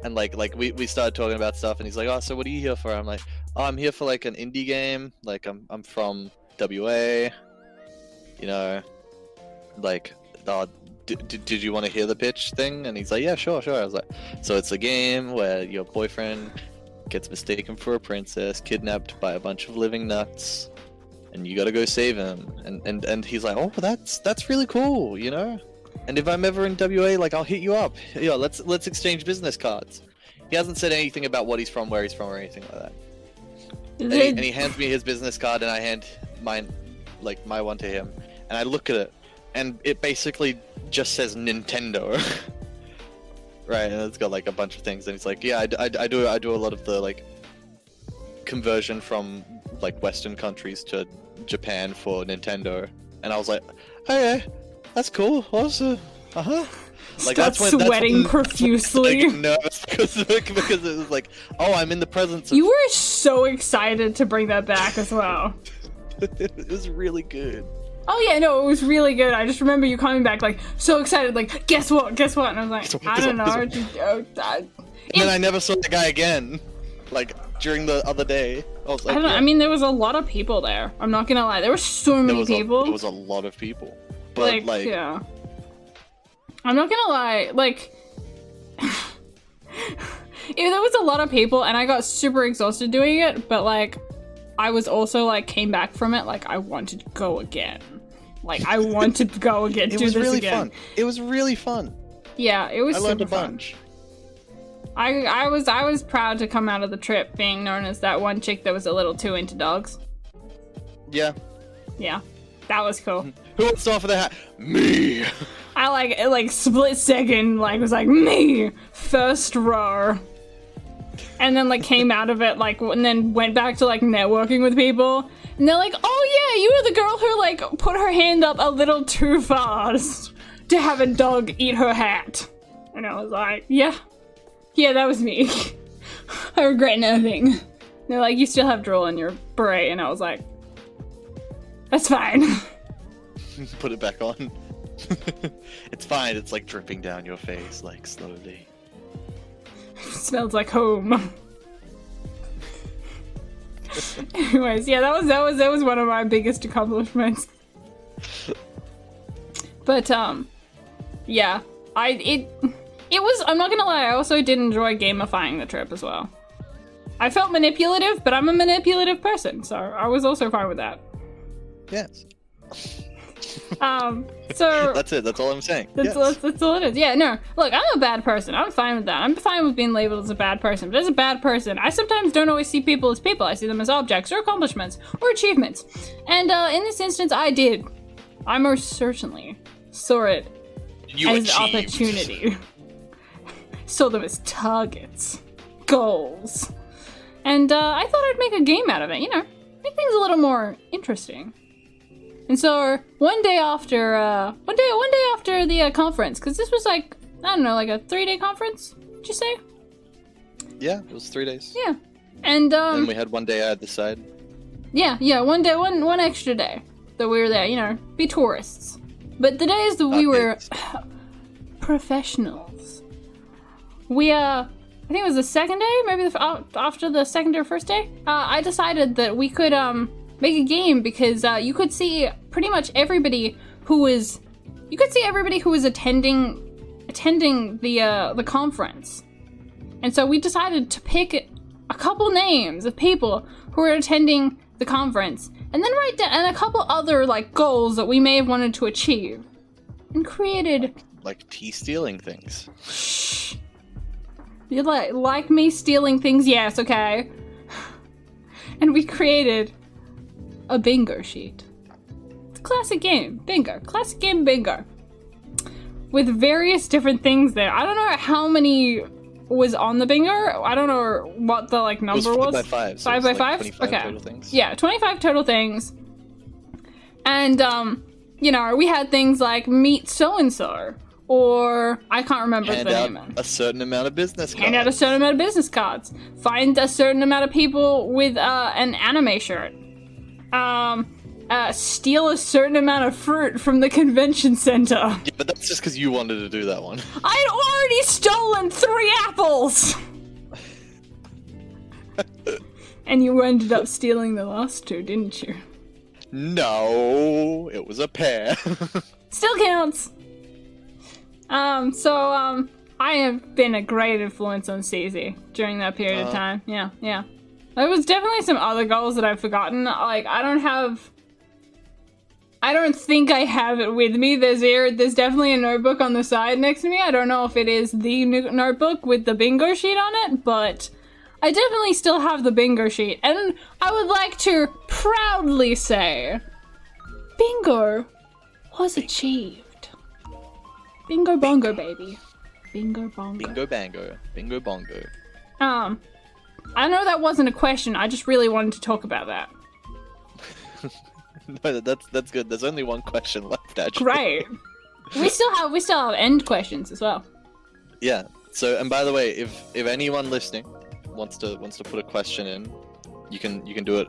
And like we started talking about stuff, and he's like, oh, so what are you here for? I'm like, oh, I'm here for like an indie game. Like I'm from WA, you know, like, did you want to hear the pitch thing? And he's like, yeah, sure. I was like, so it's a game where your boyfriend gets mistaken for a princess, kidnapped by a bunch of living nuts, and you gotta go save him. And he's like, oh, that's really cool, you know. And if I'm ever in WA, like, I'll hit you up. Yeah, let's exchange business cards. He hasn't said anything about what he's from, where he's from, or anything like that. And he hands me his business card, and I hand my one to him, and I look at it, and it basically just says Nintendo. Right, and it's got like a bunch of things, and he's like, yeah, I do a lot of the like conversion from like Western countries to Japan for Nintendo. And I was like, oh yeah, that's cool. Also, like, start sweating profusely. Like, nervous because it was like, oh, I'm in the presence of... You were so excited to bring that back as well. It was really good. Oh yeah, no, it was really good. I just remember you coming back like so excited, like, guess what? And I was like, I don't know. And then I never saw the guy again, like during the other day. I was like, I don't know. I mean, there was a lot of people there. I'm not gonna lie, there were so many people. There was a lot of people, but like yeah. I'm not gonna lie, like, there was a lot of people, and I got super exhausted doing it, but like, I was also like, came back from it, like, I wanted to go again. Like, I wanted to go again, do this really again. It was really fun. Yeah, it was super fun. I learned a bunch. I was proud to come out of the trip being known as that one chick that was a little too into dogs. Yeah. Yeah, that was cool. Who wants to offer the hat? Me! I like split second, like, was like, me! First row. And then, like, came out of it, like, and then went back to, like, networking with people. And they're like, oh yeah, you were the girl who, like, put her hand up a little too fast to have a dog eat her hat. And I was like, yeah, that was me. I regret nothing. And they're like, you still have drool in your beret. And I was like, that's fine. Put it back on. It's fine, it's like dripping down your face, like, slowly. Smells like home. Anyways, yeah, that was one of my biggest accomplishments. But yeah, it was, I'm not gonna lie, I also did enjoy gamifying the trip as well. I felt manipulative, but I'm a manipulative person, so I was also fine with that. Yes. So that's it. That's all I'm saying. That's all it is. Yeah, no. Look, I'm a bad person. I'm fine with that. I'm fine with being labeled as a bad person. But as a bad person, I sometimes don't always see people as people. I see them as objects or accomplishments or achievements. And in this instance, I did. I most certainly saw it as an opportunity. Saw them as targets, goals. And I thought I'd make a game out of it, you know, make things a little more interesting. And so one day after the conference, because this was like, I don't know, like a 3-day conference, would you say? Yeah, it was 3 days. Yeah. And then we had one day either side. Yeah, one day, one extra day that we were there, you know, be tourists. But the days that we were professionals, we, I think it was the second day, maybe after the second or first day, I decided that we could, make a game because, you could see pretty much everybody who was, attending the conference. And so we decided to pick a couple names of people who were attending the conference, and then write down and a couple other like goals that we may have wanted to achieve, and created like tea stealing things. Shh. You like me stealing things? Yes, okay. And we created a bingo sheet. It's a classic game, bingo. Classic game, bingo. With various different things there. I don't know how many was on the bingo. I don't know what the like number was. 5 by 5. So 5 by 5? 25 okay. total things. Yeah, 25 total things. And you know, we had things like meet so and so, or I can't remember Hand the out name. a certain amount of business cards. Hand out a certain amount of business cards. Find a certain amount of people with an anime shirt. Steal a certain amount of fruit from the convention center. Yeah, but that's just because you wanted to do that one. I'd already stolen 3 apples! And you ended up stealing the last 2, didn't you? No, it was a pair. Still counts! I have been a great influence on CZ during that period of time. Yeah. There was definitely some other goals that I've forgotten. Like, I don't think I have it with me. There's definitely a notebook on the side next to me. I don't know if it is the notebook with the bingo sheet on it, but I definitely still have the bingo sheet. And I would like to proudly say, bingo was achieved. Bingo bongo, baby. Bingo bongo. Bingo bango. Bingo bongo. I know that wasn't a question. I just really wanted to talk about that. No, that's good. There's only one question left, actually. Great. We still have end questions as well. Yeah. So, and by the way, if anyone listening wants to put a question in, you can do it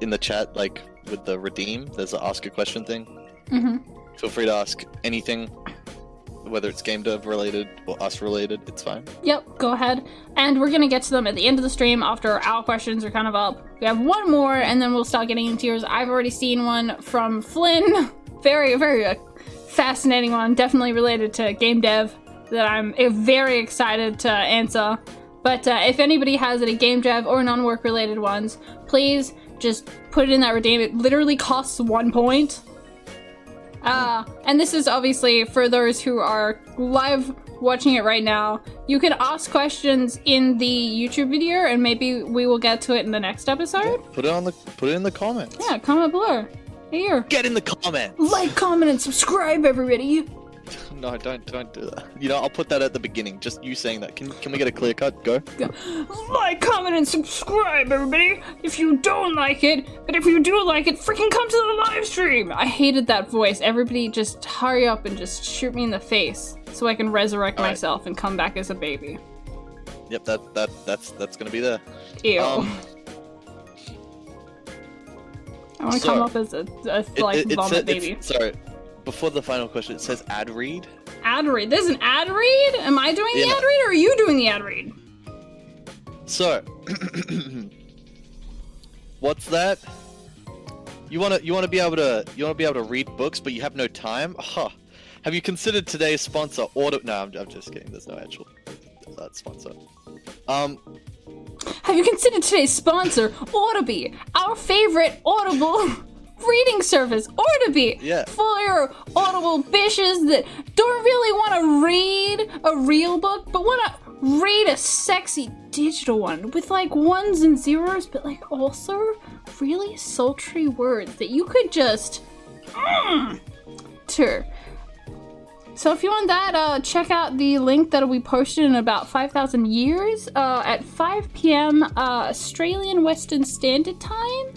in the chat, like with the redeem. There's an ask a question thing. Mm-hmm. Feel free to ask anything, whether it's game dev related or us related. It's fine. Yep, go ahead. And we're gonna get to them at the end of the stream after our questions are kind of up. We have one more, and then we'll start getting into yours. I've already seen one from Flynn. Very, very fascinating one. Definitely related to game dev that I'm very excited to answer. But if anybody has any game dev or non-work related ones, please just put it in that redeem. It literally costs 1 point. And this is obviously for those who are live watching it right now. You can ask questions in the YouTube video, and maybe we will get to it in the next episode. Yeah, put it in the comments. Yeah, comment below. Here. Get in the comments. Like, comment, and subscribe, everybody. No, don't do that. You know, I'll put that at the beginning. Just you saying that. Can we get a clear cut? Go. Like, comment, and subscribe, everybody. If you don't like it, but if you do like it, freaking come to the live stream. I hated that voice. Everybody, just hurry up and just shoot me in the face so I can resurrect myself and come back as a baby. Yep, that's gonna be there. Ew. I want to come up as a vomit baby. Sorry. Before the final question, it says ad read. Ad read. There's an ad read? Am I doing the ad read, or are you doing the ad read? So, what's that? You wanna be able to read books, but you have no time? Huh. Have you considered today's sponsor, Audible? No, I'm just kidding. There's no actual sponsor. Have you considered today's sponsor, Audible, our favorite Audible reading service, Audible, for your Audible bitches that don't really want to read a real book, but want to read a sexy digital one with like ones and zeros, but like also really sultry words that you could just So if you want that, check out the link that'll be posted in about 5,000 years at 5 p.m. Australian Western Standard Time.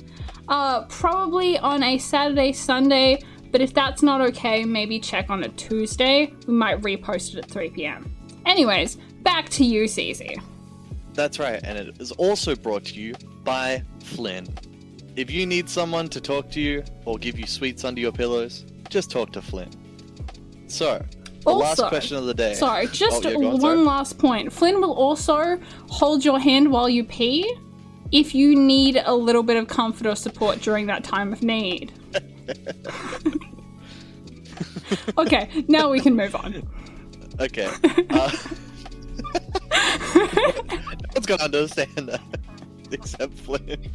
Probably on a Saturday, Sunday, but if that's not okay, maybe check on a Tuesday. We might repost it at 3 p.m. Anyways, back to you, Cece. That's right, and it is also brought to you by Flynn. If you need someone to talk to you or give you sweets under your pillows, just talk to Flynn. So, the last question of the day. Sorry, just one last point. Flynn will also hold your hand while you pee if you need a little bit of comfort or support during that time of need. Okay, now we can move on. Okay. No one's gonna understand that, except Flynn.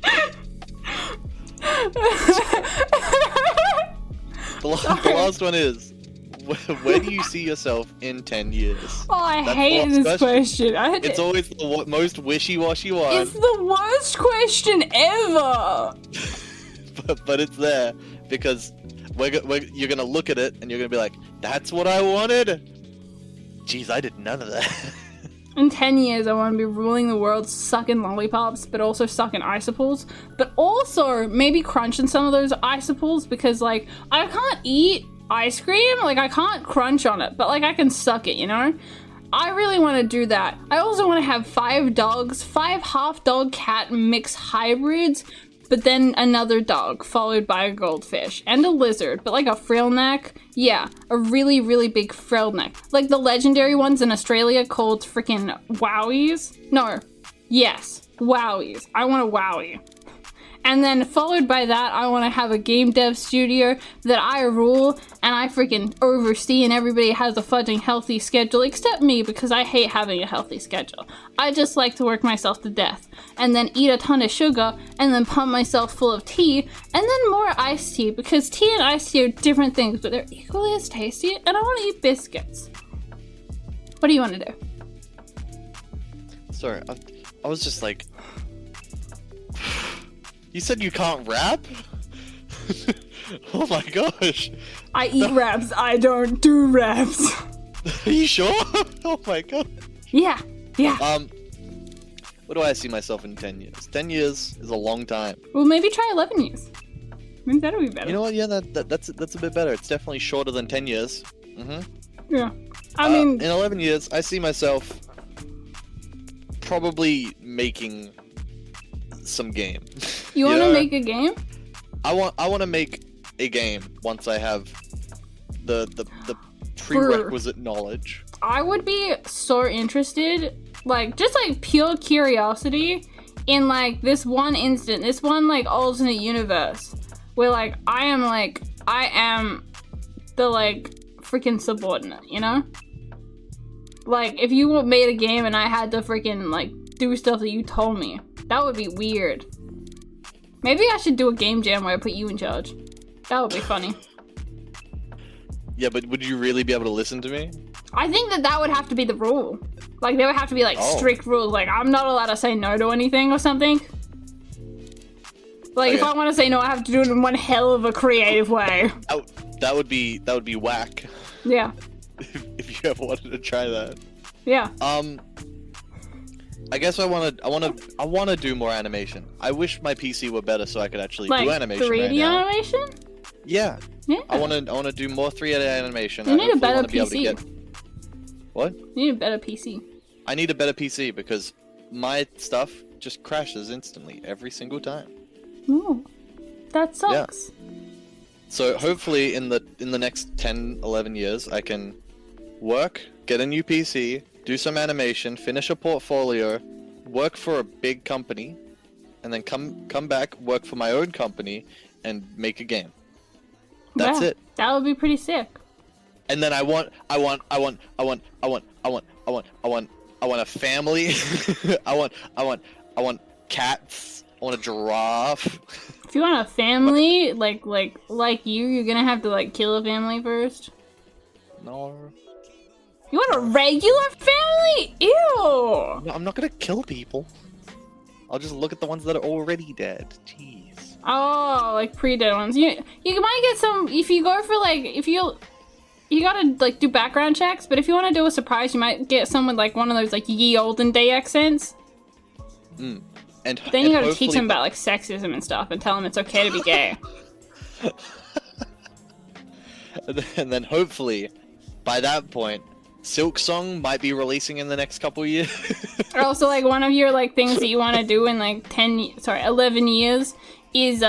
The last one is, where do you see yourself in 10 years? Oh, I hate this question. It's always the most wishy-washy one. It's the worst question ever. but it's there because you're gonna look at it and you're gonna be like, that's what I wanted. Jeez, I did none of that. In 10 years, I want to be ruling the world, sucking lollipops, but also sucking icicles. But also, maybe crunching some of those icicles, because, like, I can't eat ice cream. Like, I can't crunch on it, but, like, I can suck it, you know? I really want to do that. I also want to have 5 dogs, 5 half-dog cat mix hybrids, but then another dog, followed by a goldfish, and a lizard, but like a frillneck. Yeah, a really, really big frillneck. Like the legendary ones in Australia called freaking wowies. No, yes, wowies. I want a wowie. And then followed by that, I want to have a game dev studio that I rule and I freaking oversee, and everybody has a fudging healthy schedule except me, because I hate having a healthy schedule. I just like to work myself to death and then eat a ton of sugar and then pump myself full of tea and then more iced tea, because tea and iced tea are different things, but they're equally as tasty, and I want to eat biscuits. What do you want to do? Sorry, I was just like... You said you can't rap? Oh my gosh. I eat raps, I don't do raps. Are you sure? Oh my god. Yeah. What do I see myself in 10 years? 10 years is a long time. Well, maybe try 11 years. Maybe that'll be better. You know what? Yeah, that's a bit better. It's definitely shorter than 10 years. Yeah. I mean... In 11 years, I see myself probably making some game. You want to make a game? I want to make a game once I have the prerequisite knowledge. I would be so interested, like, just like pure curiosity, in like this one instant, this one like alternate universe where like I am the like freaking subordinate, you know? Like if you made a game and I had to freaking like do stuff that you told me, that would be weird. Maybe I should do a game jam where I put you in charge. That would be funny. Yeah, but would you really be able to listen to me? I think that would have to be the rule. Like, there would have to be, like, strict rules. Like, I'm not allowed to say no to anything or something. Like, if I want to say no, I have to do it in one hell of a creative way. That would be whack. Yeah. If you ever wanted to try that. Yeah. I guess I want to do more animation. I wish my PC were better so I could actually do animation. 3D animation? Yeah. Yeah. I want to do more 3D animation. You need a better PC. What? You need a better PC. I need a better PC because my stuff just crashes instantly every single time. Ooh. That sucks. Yeah. So hopefully in the next 10, 11 years I can work, get a new PC, do some animation, finish a portfolio, work for a big company, and then come back, work for my own company, and make a game. That's it. That would be pretty sick. And then I want a family. I want cats. I want a giraffe. If you want a family, like you're gonna have to like kill a family first. No. You want a regular family? Ew! No, I'm not gonna kill people. I'll just look at the ones that are already dead. Jeez. Oh, like pre-dead ones. You might get some if you go for like if you you gotta like do background checks, but if you want to do a surprise, you might get someone like one of those like ye olden day accents. And then you gotta teach them about like sexism and stuff, and tell them it's okay to be gay. And then hopefully, by that point, Silk Song might be releasing in the next couple years. Or also like one of your like things that you want to do in like 11 years is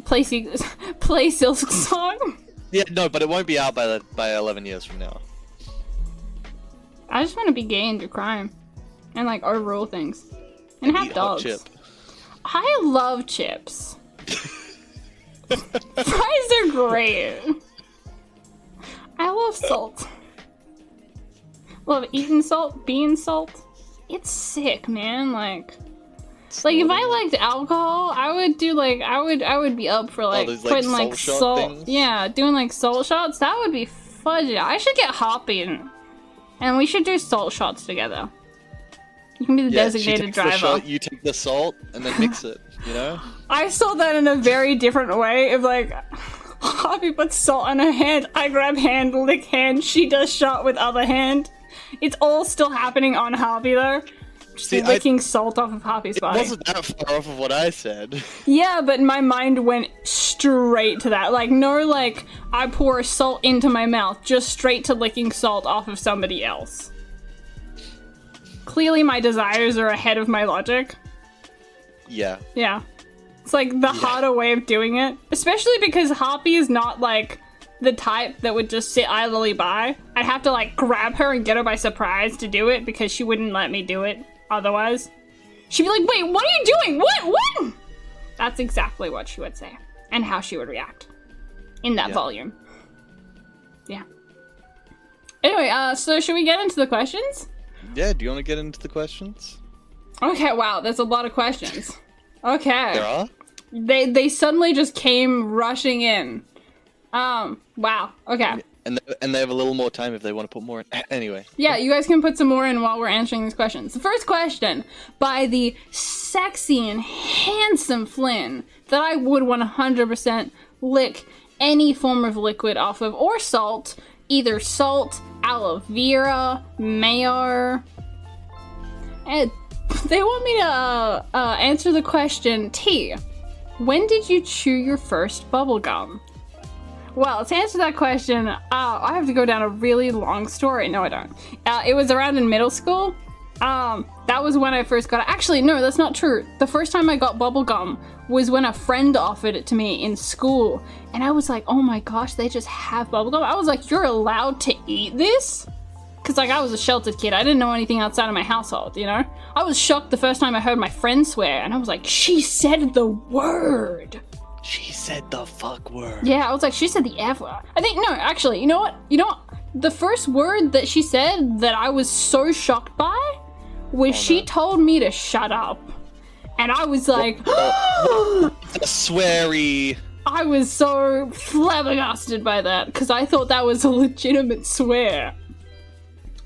play Silk Song. Yeah, no, but it won't be out by 11 years from now. I just want to be gay and do crime, and like overrule things, and have dogs. Hot chip. I love chips. Fries are great. I love salt. Love eating salt, being salt. It's sick, man. Like if I liked alcohol, I would do like I would be up for like putting like salt. Yeah, doing like salt shots. That would be fudgy. I should get Hoppy and we should do salt shots together. You can be the designated driver. You take the salt and then mix it. You know. I saw that in a very different way. If like Hoppy puts salt on her hand, I grab hand, lick hand. She does shot with other hand. It's all still happening on Harvey though. Just licking salt off of Harvey's body. It wasn't that far off of what I said. Yeah, but my mind went straight to that. Like, no, like, I pour salt into my mouth, just straight to licking salt off of somebody else. Clearly my desires are ahead of my logic. Yeah. Yeah. It's like the harder way of doing it. Especially because Harpy is not like the type that would just sit idly by. I'd have to like grab her and get her by surprise to do it because she wouldn't let me do it otherwise. She'd be like, wait, what are you doing? What? That's exactly what she would say and how she would react in that volume. Yeah. Anyway, so should we get into the questions? Yeah, do you want to get into the questions? Okay, wow, there's a lot of questions. Okay. There are? They suddenly just came rushing in. Wow. Okay. And they have a little more time if they want to put more in. Anyway. Yeah, you guys can put some more in while we're answering these questions. The first question by the sexy and handsome Flynn that I would 100% lick any form of liquid off of, or salt. Either salt, aloe vera, mayo. And they want me to answer the question, T, when did you chew your first bubblegum? Well, to answer that question, I have to go down a really long story. No, I don't. It was around in middle school. That was when I first got it. Actually, no, that's not true. The first time I got bubblegum was when a friend offered it to me in school. And I was like, oh my gosh, they just have bubblegum? I was like, you're allowed to eat this? Because, like, I was a sheltered kid. I didn't know anything outside of my household, you know? I was shocked the first time I heard my friend swear. And I was like, she said the word. She said the fuck word. Yeah, I was like, she said the F word. I think, no, actually, you know what? The first word that she said that I was so shocked by was she told me to shut up. And I was like, a sweary. I was so flabbergasted by that because I thought that was a legitimate swear.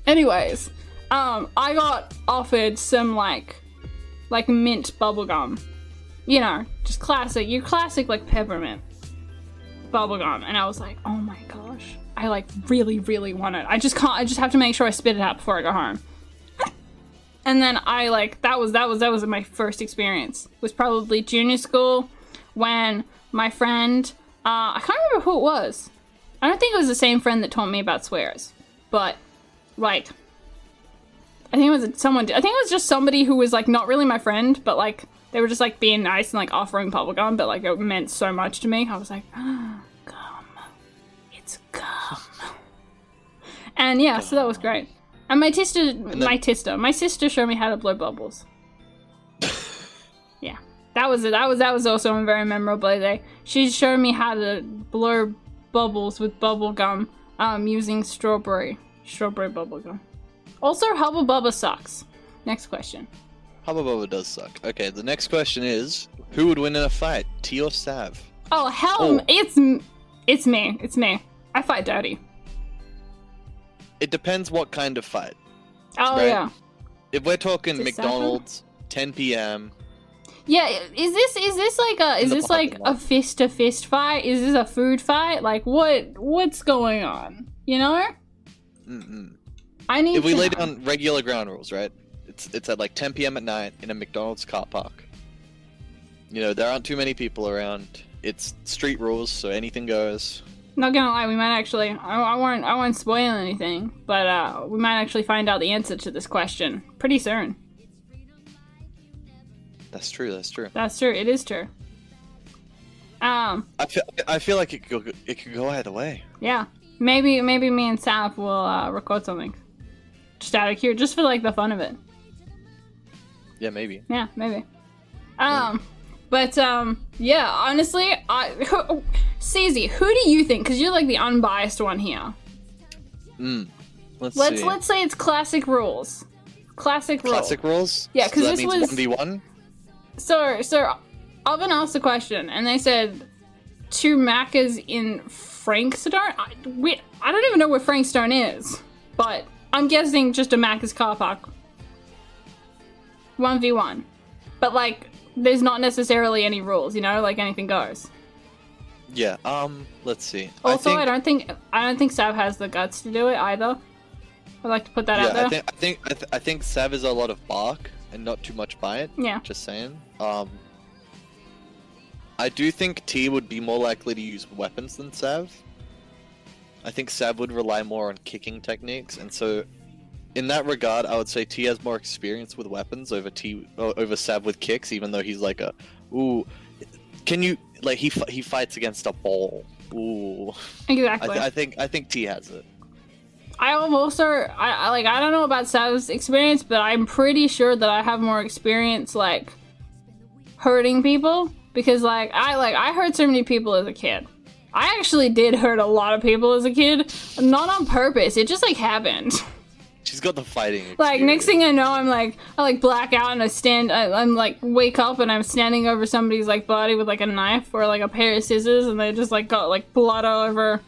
Anyways, I got offered some like mint bubblegum. You know, just classic, your classic like peppermint bubblegum. And I was like, oh my gosh, I like really, really want it. I just have to make sure I spit it out before I go home. And then I like, that was my first experience. It was probably junior school when my friend, I can't remember who it was. I don't think it was the same friend that taught me about swears, but like, I think it was just somebody who was like not really my friend, but like they were just like being nice and like offering bubblegum, but like it meant so much to me. I was like, oh, gum. It's gum. And yeah, so that was great. And my sister showed me how to blow bubbles. Yeah. That was also a very memorable day. She showed me how to blow bubbles with bubblegum using strawberry bubblegum. Also, Hubba Bubba sucks. Next question. Hubba Bubba does suck. Okay, the next question is, who would win in a fight, T or Sav? Oh, hell, it's me. It's me. I fight dirty. It depends what kind of fight. Oh, right? Yeah. If we're talking McDonald's, 10 p.m. Yeah, is this like a fist to fist fight? Is this a food fight? Like what's going on? You know? Mm-mm. I need If we to lay know. down regular ground rules, right? It's at like 10 p.m. at night in a McDonald's car park. You know, there aren't too many people around. It's street rules, so anything goes. Not gonna lie, we might actually. I won't spoil anything, but we might actually find out the answer to this question pretty soon. That's true. That's true. That's true. It is true. I feel like it could go either way. Yeah. Maybe me and Saf will record something. Just out of here, just for like the fun of it. Yeah, maybe. Yeah, maybe. But yeah, honestly, CZ, who do you think? Because you're like the unbiased one here. Let's see. Let's say it's classic rules. Classic rules. Yeah, because so this that was means 1v1. So Alvin asked the question, and they said 2 Maccas in Frankstone. I don't even know where Frankstone is, but I'm guessing just a Macca's car park. 1v1, but like there's not necessarily any rules, you know, like anything goes. Yeah. Let's see. Also, I don't think Sav has the guts to do it either. I'd like to put that out there. I think Sav is a lot of bark and not too much bite. Yeah. Just saying. I do think T would be more likely to use weapons than Sav. I think Sav would rely more on kicking techniques, and so in that regard, I would say T has more experience with weapons over Sav with kicks, even though he's like can you like he fights against a ball. Ooh. Exactly. I think T has it. I don't know about Sav's experience, but I'm pretty sure that I have more experience like hurting people, because I hurt so many people as a kid. I actually did hurt a lot of people as a kid, not on purpose. It just like happened. She's got the fighting experience. Like next thing I know, I black out and I'm like wake up and I'm standing over somebody's like body with like a knife or like a pair of scissors, and they just like got like blood all over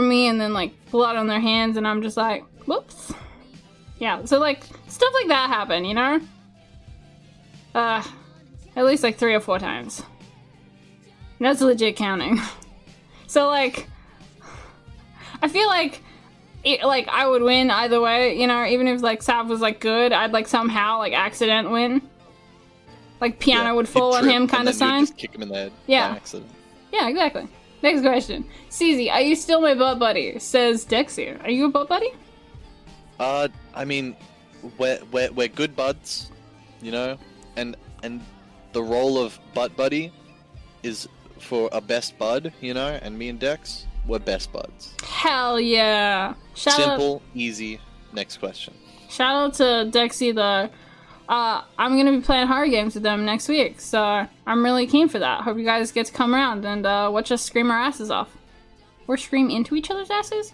me, and then like blood on their hands, and I'm just like, whoops. Yeah, so like stuff like that happened, you know? At least like 3 or 4 times. And that's legit counting. So like, I feel like I would win either way, you know, even if like Sav was like good, I'd like somehow like accident win. Like piano would fall on him kind of sign. Just kick him in the head. Yeah. By accident. Yeah, exactly. Next question. CZ, are you still my butt buddy? Says Dexy. Are you a butt buddy? I mean, we're good buds, you know, and the role of butt buddy is for a best bud, you know, and me and Dex, we're best buds. Hell yeah. Simple, easy. Next question. Shout out to Dexy. I'm gonna be playing horror games with them next week, so I'm really keen for that. Hope you guys get to come around and watch us scream our asses off. Or scream into each other's asses?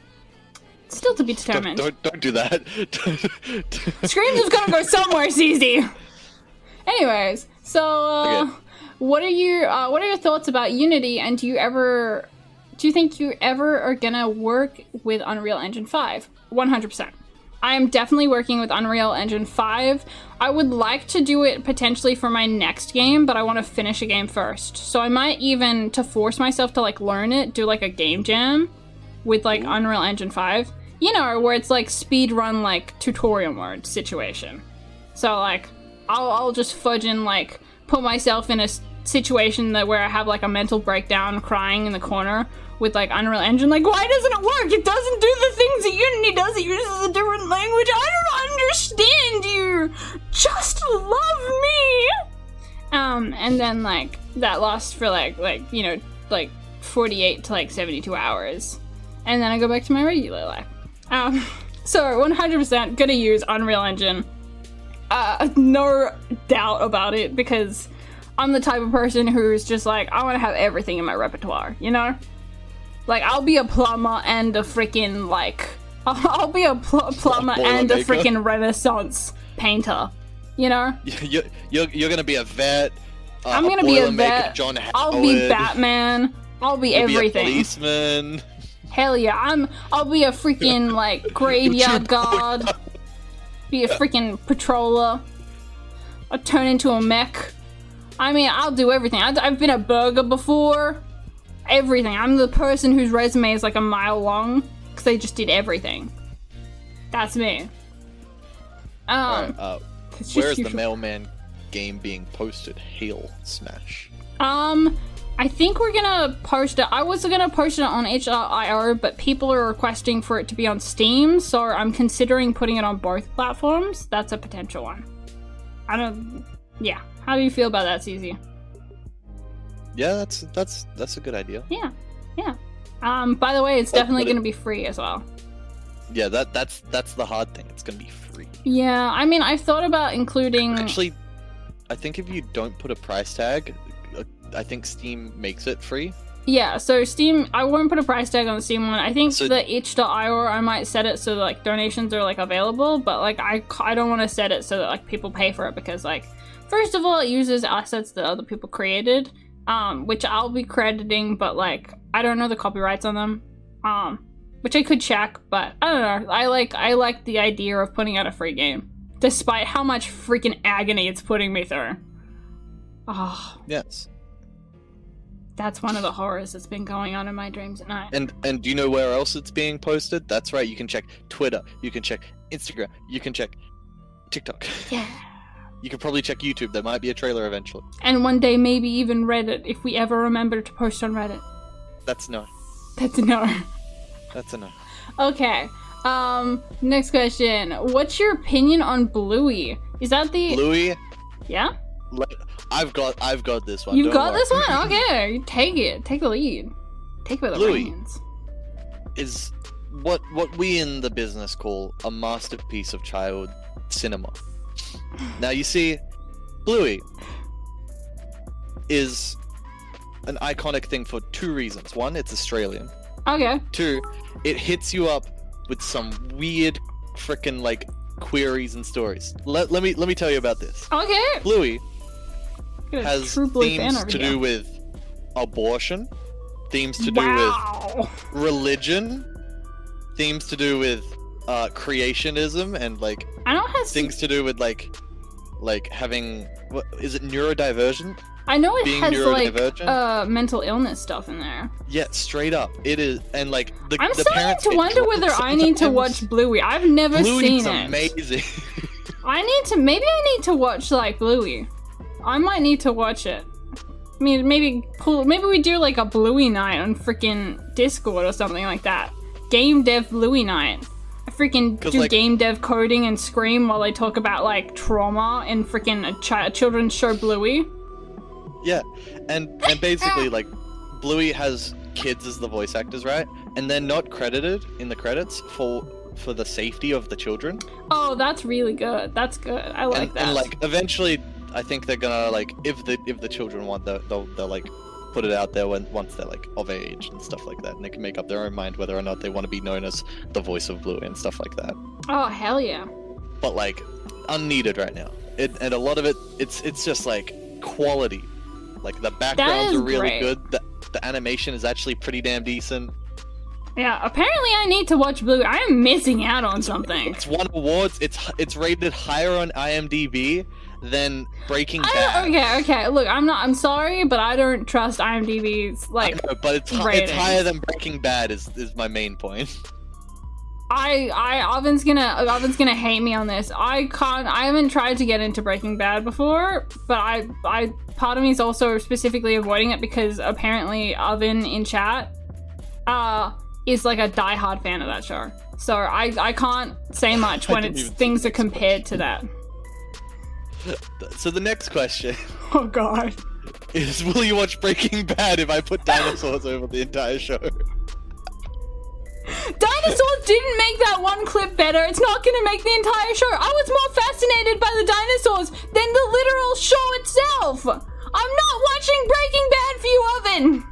Still to be determined. Don't do that. Screams is gonna go somewhere, CZ. Anyways, so Okay. what are your thoughts about Unity, and do you think you ever are gonna work with Unreal Engine 5? 100%. I am definitely working with Unreal Engine 5. I would like to do it potentially for my next game, but I want to finish a game first. So I might even, to force myself to like learn it, do like a game jam with like Unreal Engine 5. You know, where it's like speed run like tutorial mode situation. So like I'll just fudge and like put myself in a situation where I have like a mental breakdown crying in the corner with like Unreal Engine, like, why doesn't it work? It doesn't do the things that Unity does. It uses a different language. I don't understand you. Just love me. And then like that lasts for like 48 to like 72 hours, and then I go back to my regular life. So 100% gonna use Unreal Engine. No doubt about it, because I'm the type of person who's just like, I want to have everything in my repertoire, you know? Like, I'll be a plumber and a freaking, like... I'll be a plumber and a freaking Renaissance painter, you know? You're gonna be a vet. I'm gonna be a vet. John Howard. I'll be Batman. I'll be everything. Be a policeman. Hell yeah, I'll be a freaking, like, graveyard guard. Be a freaking patroller. I'll turn into a mech. I mean, I'll do everything. I've been a burger before. everything. I'm the person whose resume is like a mile long because they just did everything. That's me. Alright, It's just where is the usual- mailman game being posted? Hail Smash. I think we're gonna post it. I was gonna post it on itch.io, but people are requesting for it to be on Steam, so I'm considering putting it on both platforms. That's a potential one. Yeah. How do you feel about that, CZ? Yeah, that's a good idea. Yeah. By the way, it's definitely gonna be free as well. Yeah, that's the hard thing. It's gonna be free. Yeah, I mean, I've thought about including... Actually, I think if you don't put a price tag, I think Steam makes it free. Yeah, so Steam, I won't put a price tag on the Steam one. I think So- the itch.io, I might set it so that, like, donations are, like, available, but, like, I don't want to set it so that, like, people pay for it because, like, first of all, it uses assets that other people created, which I'll be crediting, but, like, I don't know the copyrights on them, which I could check, but I don't know. I like the idea of putting out a free game, despite how much freaking agony it's putting me through. Oh, Yes. that's one of the horrors that's been going on in my dreams at night. And do you know where else it's being posted? That's right. You can check Twitter. You can check Instagram. You can check TikTok. Yeah. You can probably check YouTube. There might be a trailer eventually. And one day maybe even Reddit, if we ever remember to post on Reddit. That's no. That's a no. That's a no. Okay. Next question. What's your opinion on Bluey? Is that the... Bluey, Yeah? I've got this one. You've don't got worry. this one? Okay. You take it. Take the lead. Take by the Bluey. reins. Is what we in the business call a masterpiece of child cinema. Now you see, Bluey is an iconic thing for two reasons. One, it's Australian. Okay. Two, it hits you up with some weird frickin' like queries and stories. Let me tell you about this. Okay. Bluey Got a has true Bluey fan themes over to here. do with abortion, themes to Wow. do with religion, themes to do with creationism, and like I know it has... things to do with like having, what is it, neurodivergent? I know it being has, like, neurodivergent? mental illness stuff in there. Yeah, straight up, it is. And like I'm the starting parents to get wonder dropped whether I need to sometimes. watch Bluey. I've never Bluey's seen it. amazing. Maybe I need to watch, like, Bluey. I might need to watch it. I mean, maybe we do, like, a Bluey night on freaking Discord or something like that. Game Dev Bluey night. I freaking 'Cause, do like- game dev coding and scream while they talk about, like, trauma in freaking a children's show Bluey. Yeah, and basically like Bluey has kids as the voice actors, right? And they're not credited in the credits for the safety of the children. Oh, that's really good. That's good. I like that. And like eventually, I think they're gonna like if the children want, they'll like put it out there once they're like of age and stuff like that, and they can make up their own mind whether or not they want to be known as the voice of Bluey and stuff like that. Oh, hell yeah. But like unneeded right now. And a lot of it's just like quality. Like the backgrounds is are really great. good. The animation is actually pretty damn decent. Yeah, apparently I need to watch Bluey. I am missing out on something. It's won awards. It's rated higher on IMDb than Breaking Bad. Okay. Look, I'm sorry, but I don't trust IMDb's, I like, know, but it's ratings. higher than Breaking Bad is my main point. Oven's gonna hate me on this. I haven't tried to get into Breaking Bad before, but I part of me is also specifically avoiding it because apparently Oven in chat is like a diehard fan of that show. So I can't say much when didn't even things see are the next compared to that. So the next question Oh god. is, will you watch Breaking Bad if I put dinosaurs over the entire show? Dinosaurs didn't make that one clip better. It's not gonna make the entire show. I was more fascinated by the dinosaurs than the literal show itself. I'm not watching Breaking Bad for you, Oven.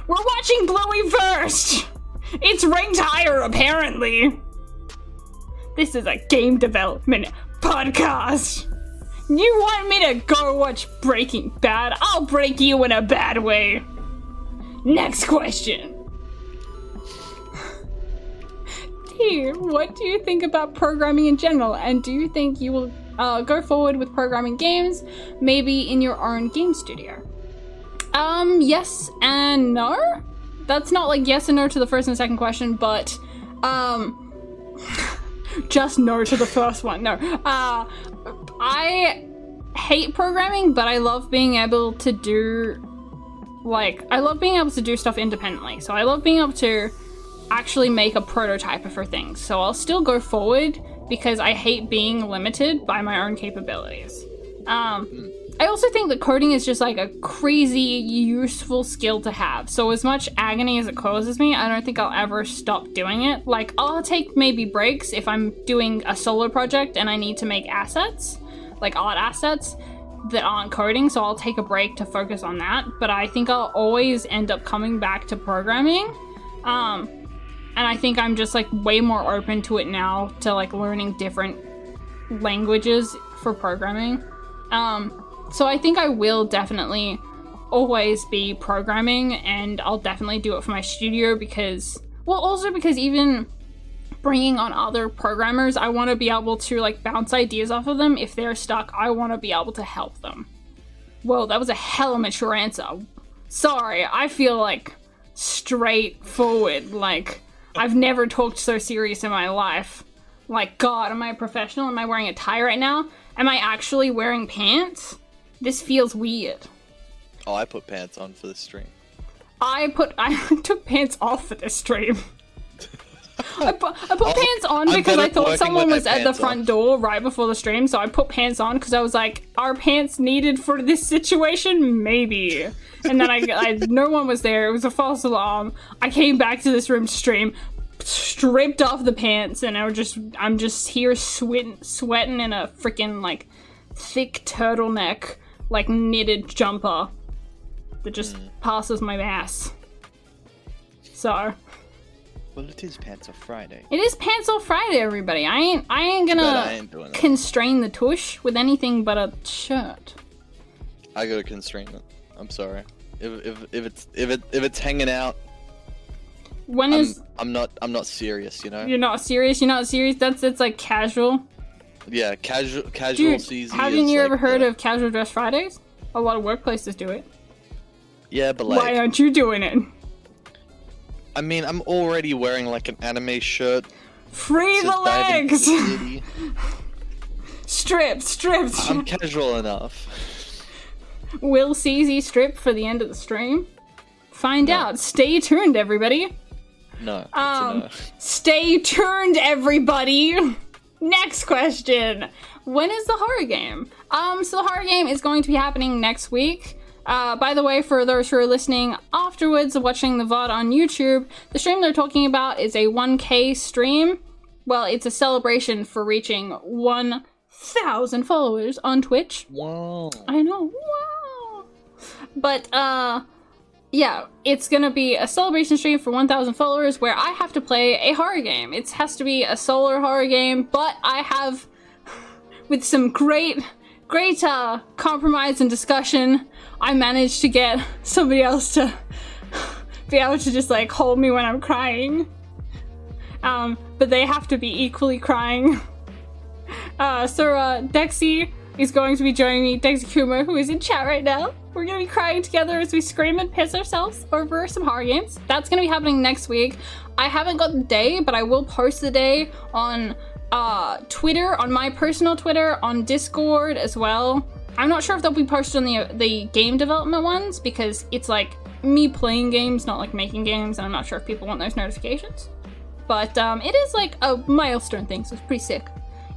We're watching Bluey first. It's ranked higher, apparently. This is a game development podcast. You want me to go watch Breaking Bad? I'll break you in a bad way. Next question. Dear, what do you think about programming in general? And do you think you will go forward with programming games, maybe in your own game studio? Yes and no. That's not like yes and no to the first and second question, but just no to the first one. No. I hate programming, but I love being able to do stuff independently. So I love being able to actually make a prototype for things. So I'll still go forward because I hate being limited by my own capabilities. I also think that coding is just like a crazy useful skill to have. So as much agony as it causes me, I don't think I'll ever stop doing it. Like, I'll take maybe breaks if I'm doing a solo project and I need to make assets, like art assets that aren't coding, so I'll take a break to focus on that. But I think I'll always end up coming back to programming. And I think I'm just like way more open to it now, to like learning different languages for programming. So I think I will definitely always be programming, and I'll definitely do it for my studio because even bringing on other programmers, I want to be able to like bounce ideas off of them. If they're stuck, I want to be able to help them. Whoa, that was a hella mature answer. Sorry, I feel like straightforward. Like, I've never talked so serious in my life. Like, God, am I a professional? Am I wearing a tie right now? Am I actually wearing pants? This feels weird. Oh, I put pants on for this stream. I took pants off for this stream. I put pants on because I thought someone was at the front door right before the stream, so I put pants on because I was like, are pants needed for this situation? Maybe. And then I no one was there. It was a false alarm. I came back to this room to stream, stripped off the pants, and I'm just here sweating in a freaking like thick turtleneck, like knitted jumper that just passes my ass. So. Well, it is Pants Off Friday. It is Pants Off Friday, everybody. I ain't gonna constrain the tush with anything but a shirt. I gotta constrain it. I'm sorry. If it's hanging out. I'm not serious, you know. You're not serious. You're not serious. It's like casual. Yeah, casual. Dude, season. Haven't you ever heard of Casual Dress Fridays? A lot of workplaces do it. Yeah, but like. Why aren't you doing it? I mean, I'm already wearing like an anime shirt. Free the legs! Strip. I'm casual enough. Will CZ strip for the end of the stream? Find out. Stay tuned, everybody. No. No. Stay tuned, everybody. Next question. When is the horror game? So the horror game is going to be happening next week. By the way, for those who are listening afterwards, watching the VOD on YouTube, the stream they're talking about is a 1K stream. Well, it's a celebration for reaching 1,000 followers on Twitch. Wow. I know, wow. But, yeah, it's gonna be a celebration stream for 1,000 followers where I have to play a horror game. It has to be a solo horror game, but I have, with some great compromise and discussion, I managed to get somebody else to be able to just like hold me when I'm crying. But they have to be equally crying. So Dexy is going to be joining me, Dexy Kuma, who is in chat right now. We're gonna be crying together as we scream and piss ourselves over some horror games. That's gonna be happening next week. I haven't got the day, but I will post the day on Twitter, on my personal Twitter, on Discord as well. I'm not sure if they'll be posted on the game development ones because it's like me playing games, not like making games, and I'm not sure if people want those notifications. But it is like a milestone thing, so it's pretty sick.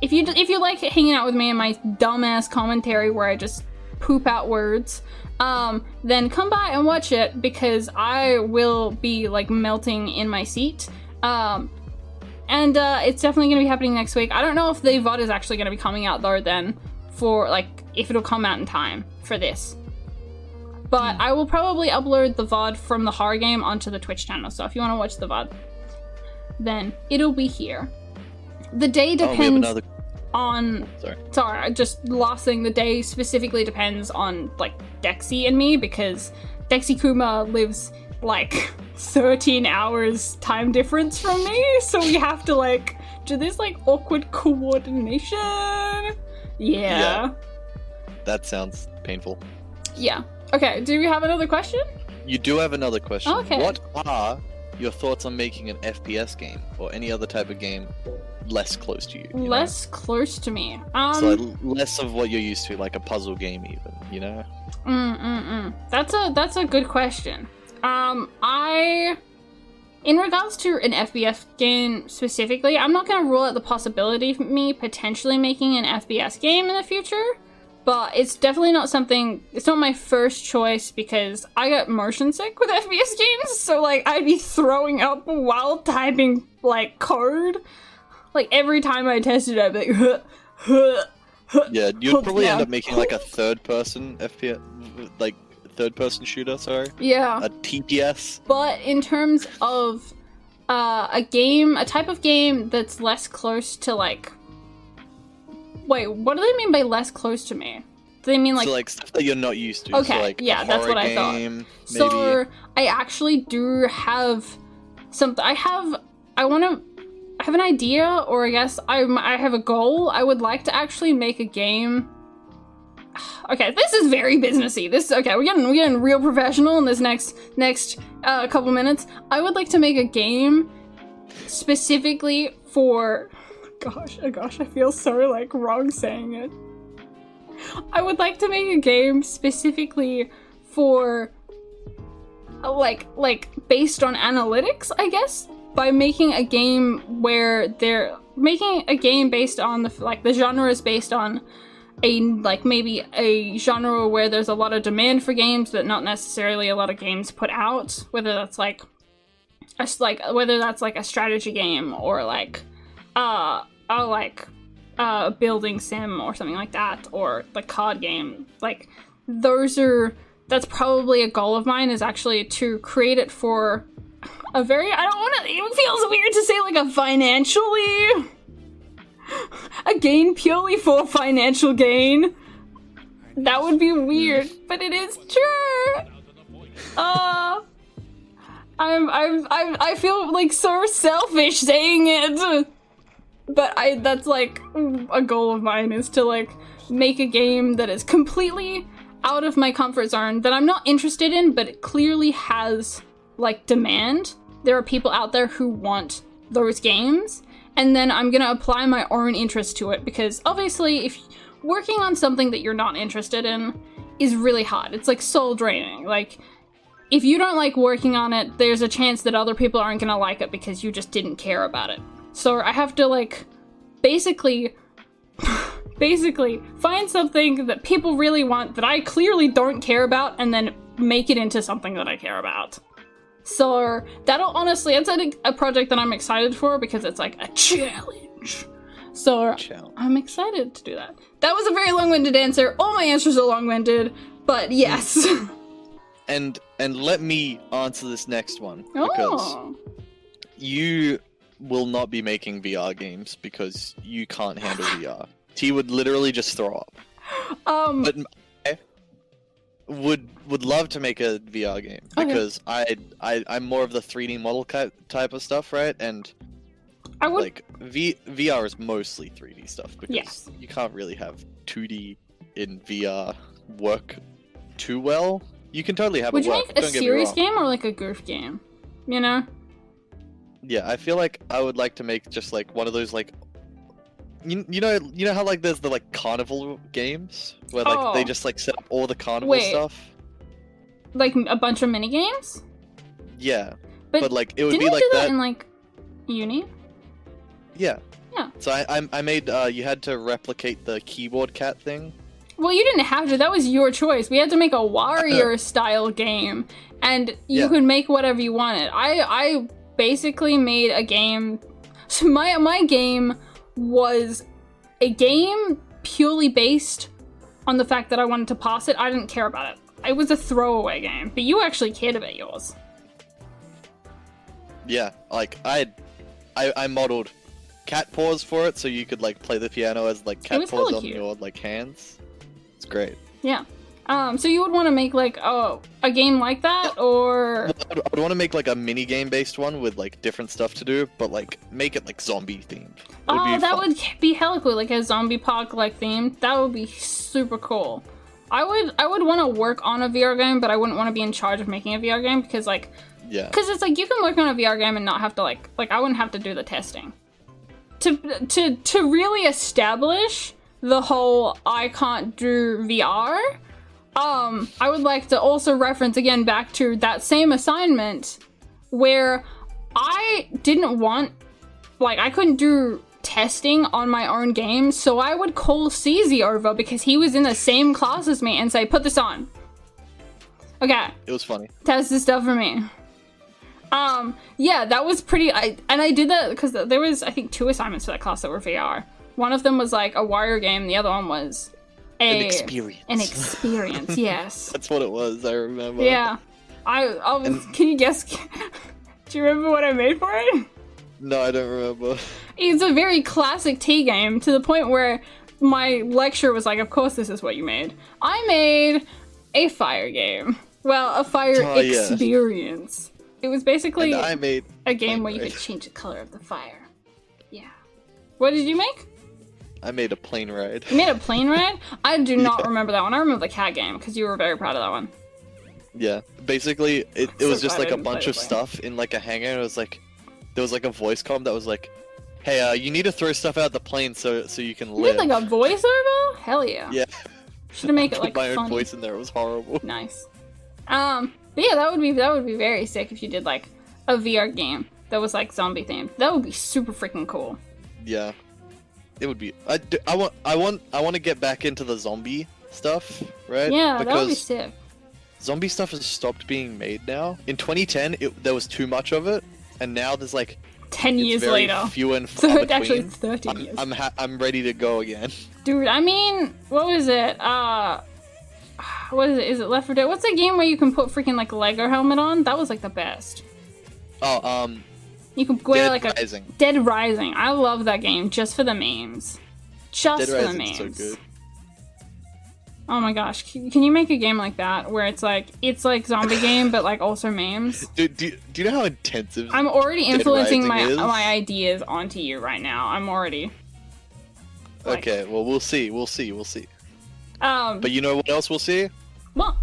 If you like hanging out with me and my dumbass commentary where I just poop out words, then come by and watch it because I will be like melting in my seat. And it's definitely gonna be happening next week. I don't know if the VOD is actually gonna be coming out though then, for like if it'll come out in time for this. But I will probably upload the VOD from the horror game onto the Twitch channel. So if you want to watch the VOD, then it'll be here. The day depends on. Sorry, just last thing. The day specifically depends on like Dexy and me because Dexy Kuma lives like 13 hours time difference from me, so we have to like do this like awkward coordination. Yeah. That sounds painful. Yeah. Okay, do we have another question? You do have another question. Okay. What are your thoughts on making an FPS game or any other type of game less close to you? Less close to me. So like less of what you're used to, like a puzzle game, even. You know. That's a good question. In regards to an FPS game specifically, I'm not gonna rule out the possibility of me potentially making an FPS game in the future, but it's definitely not something. It's not my first choice because I got motion sick with FPS games, so like I'd be throwing up while typing like code. Like every time I tested, I'd be like, yeah, you'd probably end up making like a third-person FPS, like third-person shooter. Sorry. Yeah. A TPS. But in terms of a type of game that's less close to like. Wait, what do they mean by less close to me? Do they mean like? So like stuff that you're not used to. Okay, so, like, yeah, that's what I thought. Maybe. So I actually do have something. I have an idea, or I guess I have a goal. I would like to actually make a game. Okay, this is very businessy. We're getting real professional in this next couple minutes. I would like to make a game specifically for. Gosh, I feel so like wrong saying it. I would like to make a game specifically for like based on analytics, I guess, by making a game where they're making a game based on the genre is based on maybe a genre where there's a lot of demand for games but not necessarily a lot of games put out, whether that's like a strategy game or a building sim or something like that, or the card game. Like that's probably a goal of mine, is actually to create it for a very, it feels weird to say like a gain purely for financial gain. That would be weird, but it is true. I feel like so selfish saying it. But that's like a goal of mine, is to like make a game that is completely out of my comfort zone, that I'm not interested in, but it clearly has like demand. There are people out there who want those games, and then I'm gonna apply my own interest to it, because obviously if working on something that you're not interested in is really hard. It's like soul draining. Like if you don't like working on it, there's a chance that other people aren't gonna like it because you just didn't care about it. So I have to like basically find something that people really want that I clearly don't care about, and then make it into something that I care about. So it's a project that I'm excited for, because it's like a challenge. So I'm excited to do that. That was a very long-winded answer. All my answers are long-winded, but yes. And let me answer this next one, because you will not be making VR games because you can't handle VR. T would literally just throw up. But I would love to make a VR game, because I'm more of the 3D model type of stuff, right? And VR is mostly 3D stuff, because you can't really have 2D in VR work too well. You can totally have Would it work. Would you make a serious game or like a goof game? You know? Yeah, I feel like I would like to make just like one of those like, you know how like there's the like carnival games where like they just like set up all the carnival stuff. Like a bunch of mini games? Yeah, but like it would be like that. Didn't you do that in like uni? Yeah. Yeah. So I made you had to replicate the keyboard cat thing. Well, you didn't have to. That was your choice. We had to make a warrior style game, and you could make whatever you wanted. I basically made a game. So my game was a game purely based on the fact that I wanted to pass it. I didn't care about it. It was a throwaway game, but you actually cared about yours. Yeah, like I modeled cat paws for it, so you could like play the piano as like cat paws on your like hands. It's great. Yeah. So you would want to make like a game like that, or I would want to make like a mini game based one with like different stuff to do, but like make it like zombie themed. That would be hella cool, like a zombie park like theme. That would be super cool. I would want to work on a VR game, but I wouldn't want to be in charge of making a VR game because like, because it's like you can work on a VR game and not have to like I wouldn't have to do the testing. To really establish the whole I can't do VR, I would like to also reference again back to that same assignment where I didn't want, like, I couldn't do testing on my own game, so I would call CZ over because he was in the same class as me and say, put this on. Okay. It was funny. Test this stuff for me. Yeah, that was pretty, and I did that because there was, I think, 2 assignments for that class that were VR. One of them was like a Wario game, the other one was an experience. An experience, yes. That's what it was, I remember. Yeah. I was, can you guess, do you remember what I made for it? No, I don't remember. It's a very classic T game to the point where my lecturer was like, of course this is what you made. I made a fire game. Well, a fire experience. Yeah. It was basically I made a game where you could change the color of the fire. Yeah. What did you make? I made a plane ride. You made a plane ride? I do not remember that one. I remember the cat game because you were very proud of that one. Yeah. Basically, it was just like a bunch of stuff in like a hangar. It was like, there was like a voice comm that was like, hey, you need to throw stuff out the plane so you can live. You had like a voiceover? Hell yeah. Yeah. Should have made it like my own funny. voice in there. It was horrible. Nice. But yeah, that would be very sick if you did like a VR game that was like zombie themed. That would be super freaking cool. Yeah. It would be. I want to get back into the zombie stuff, right? Yeah, because that would be sick. Zombie stuff has stopped being made now. In 2010, there was too much of it, and now there's like 10 years later. Few and far between. Actually 13 years. I'm ready to go again. Dude, I mean, what was it? What is it? Is it Left 4 Dead? What's the game where you can put freaking like a Lego helmet on? That was like the best. Oh, you can wear Dead like Rising. a Dead Rising. I love that game just for the memes. Just Dead for the memes. So good. Oh my gosh, can you make a game like that where it's like zombie game but like also memes? Dude, do you know how intensive? I'm already influencing my is? ideas onto you right now. I'm already. Like, okay, well we'll see. But you know what else we'll see? What?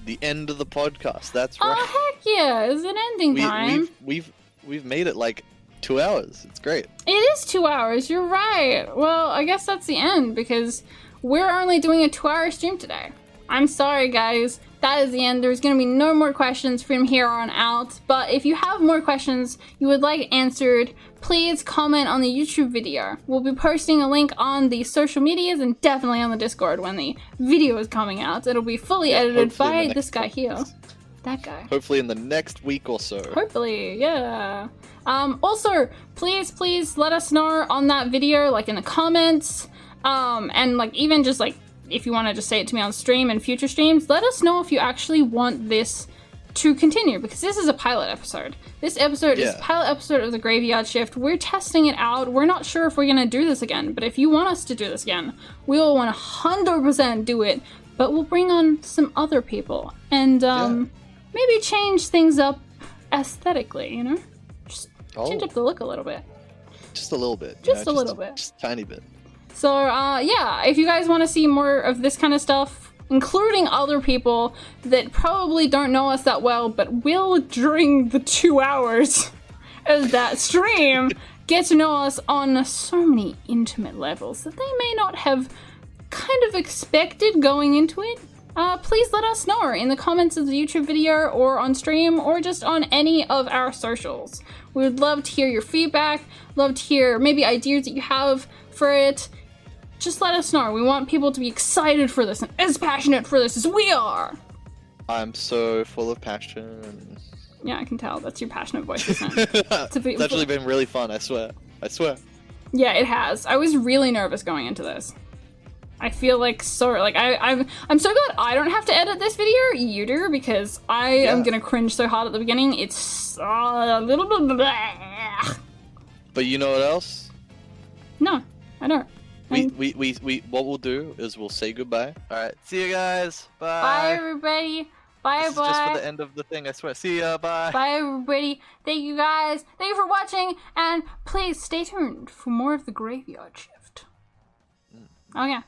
The end of the podcast. That's right. Oh heck yeah! Is it ending time? We've made it like 2 hours. It's great. It is 2 hours. You're right. Well, I guess that's the end because we're only doing a 2-hour stream today. I'm sorry, guys. That is the end. There's going to be no more questions from here on out. But if you have more questions you would like answered, please comment on the YouTube video. We'll be posting a link on the social medias and definitely on the Discord when the video is coming out. It'll be fully edited by this guy here. That guy. Hopefully in the next week or so. Hopefully, yeah. Also, please let us know on that video, like in the comments. And like even just like if you want to just say it to me on stream and future streams, let us know if you actually want this to continue because this is a pilot episode. This episode is a pilot episode of the Graveyard Shift. We're testing it out. We're not sure if we're gonna do this again, but if you want us to do this again, we will 100% do it. But we'll bring on some other people and maybe change things up aesthetically. You know, just change up the look a little bit. Just a little bit. Just a little bit. Just a tiny bit. So, yeah, if you guys want to see more of this kind of stuff, including other people that probably don't know us that well, but will, during the 2 hours of that stream, get to know us on so many intimate levels that they may not have kind of expected going into it, please let us know in the comments of the YouTube video or on stream or just on any of our socials. We would love to hear your feedback, love to hear maybe ideas that you have for it. Just let us know. We want people to be excited for this and as passionate for this as we are. I'm so full of passion. Yeah, I can tell. That's your passionate voice, isn't it? It's actually been really fun, I swear. Yeah, it has. I was really nervous going into this. I feel like I'm so glad I don't have to edit this video. You do, because I am gonna cringe so hard at the beginning. It's a little bit blah. But you know what else? No, I don't. We what we'll do is we'll say goodbye. Alright, see you guys. Bye. Bye everybody. Bye this bye. Is just for the end of the thing, I swear. See ya, bye. Bye everybody. Thank you guys. Thank you for watching and please stay tuned for more of the Graveyard Shift. Oh yeah.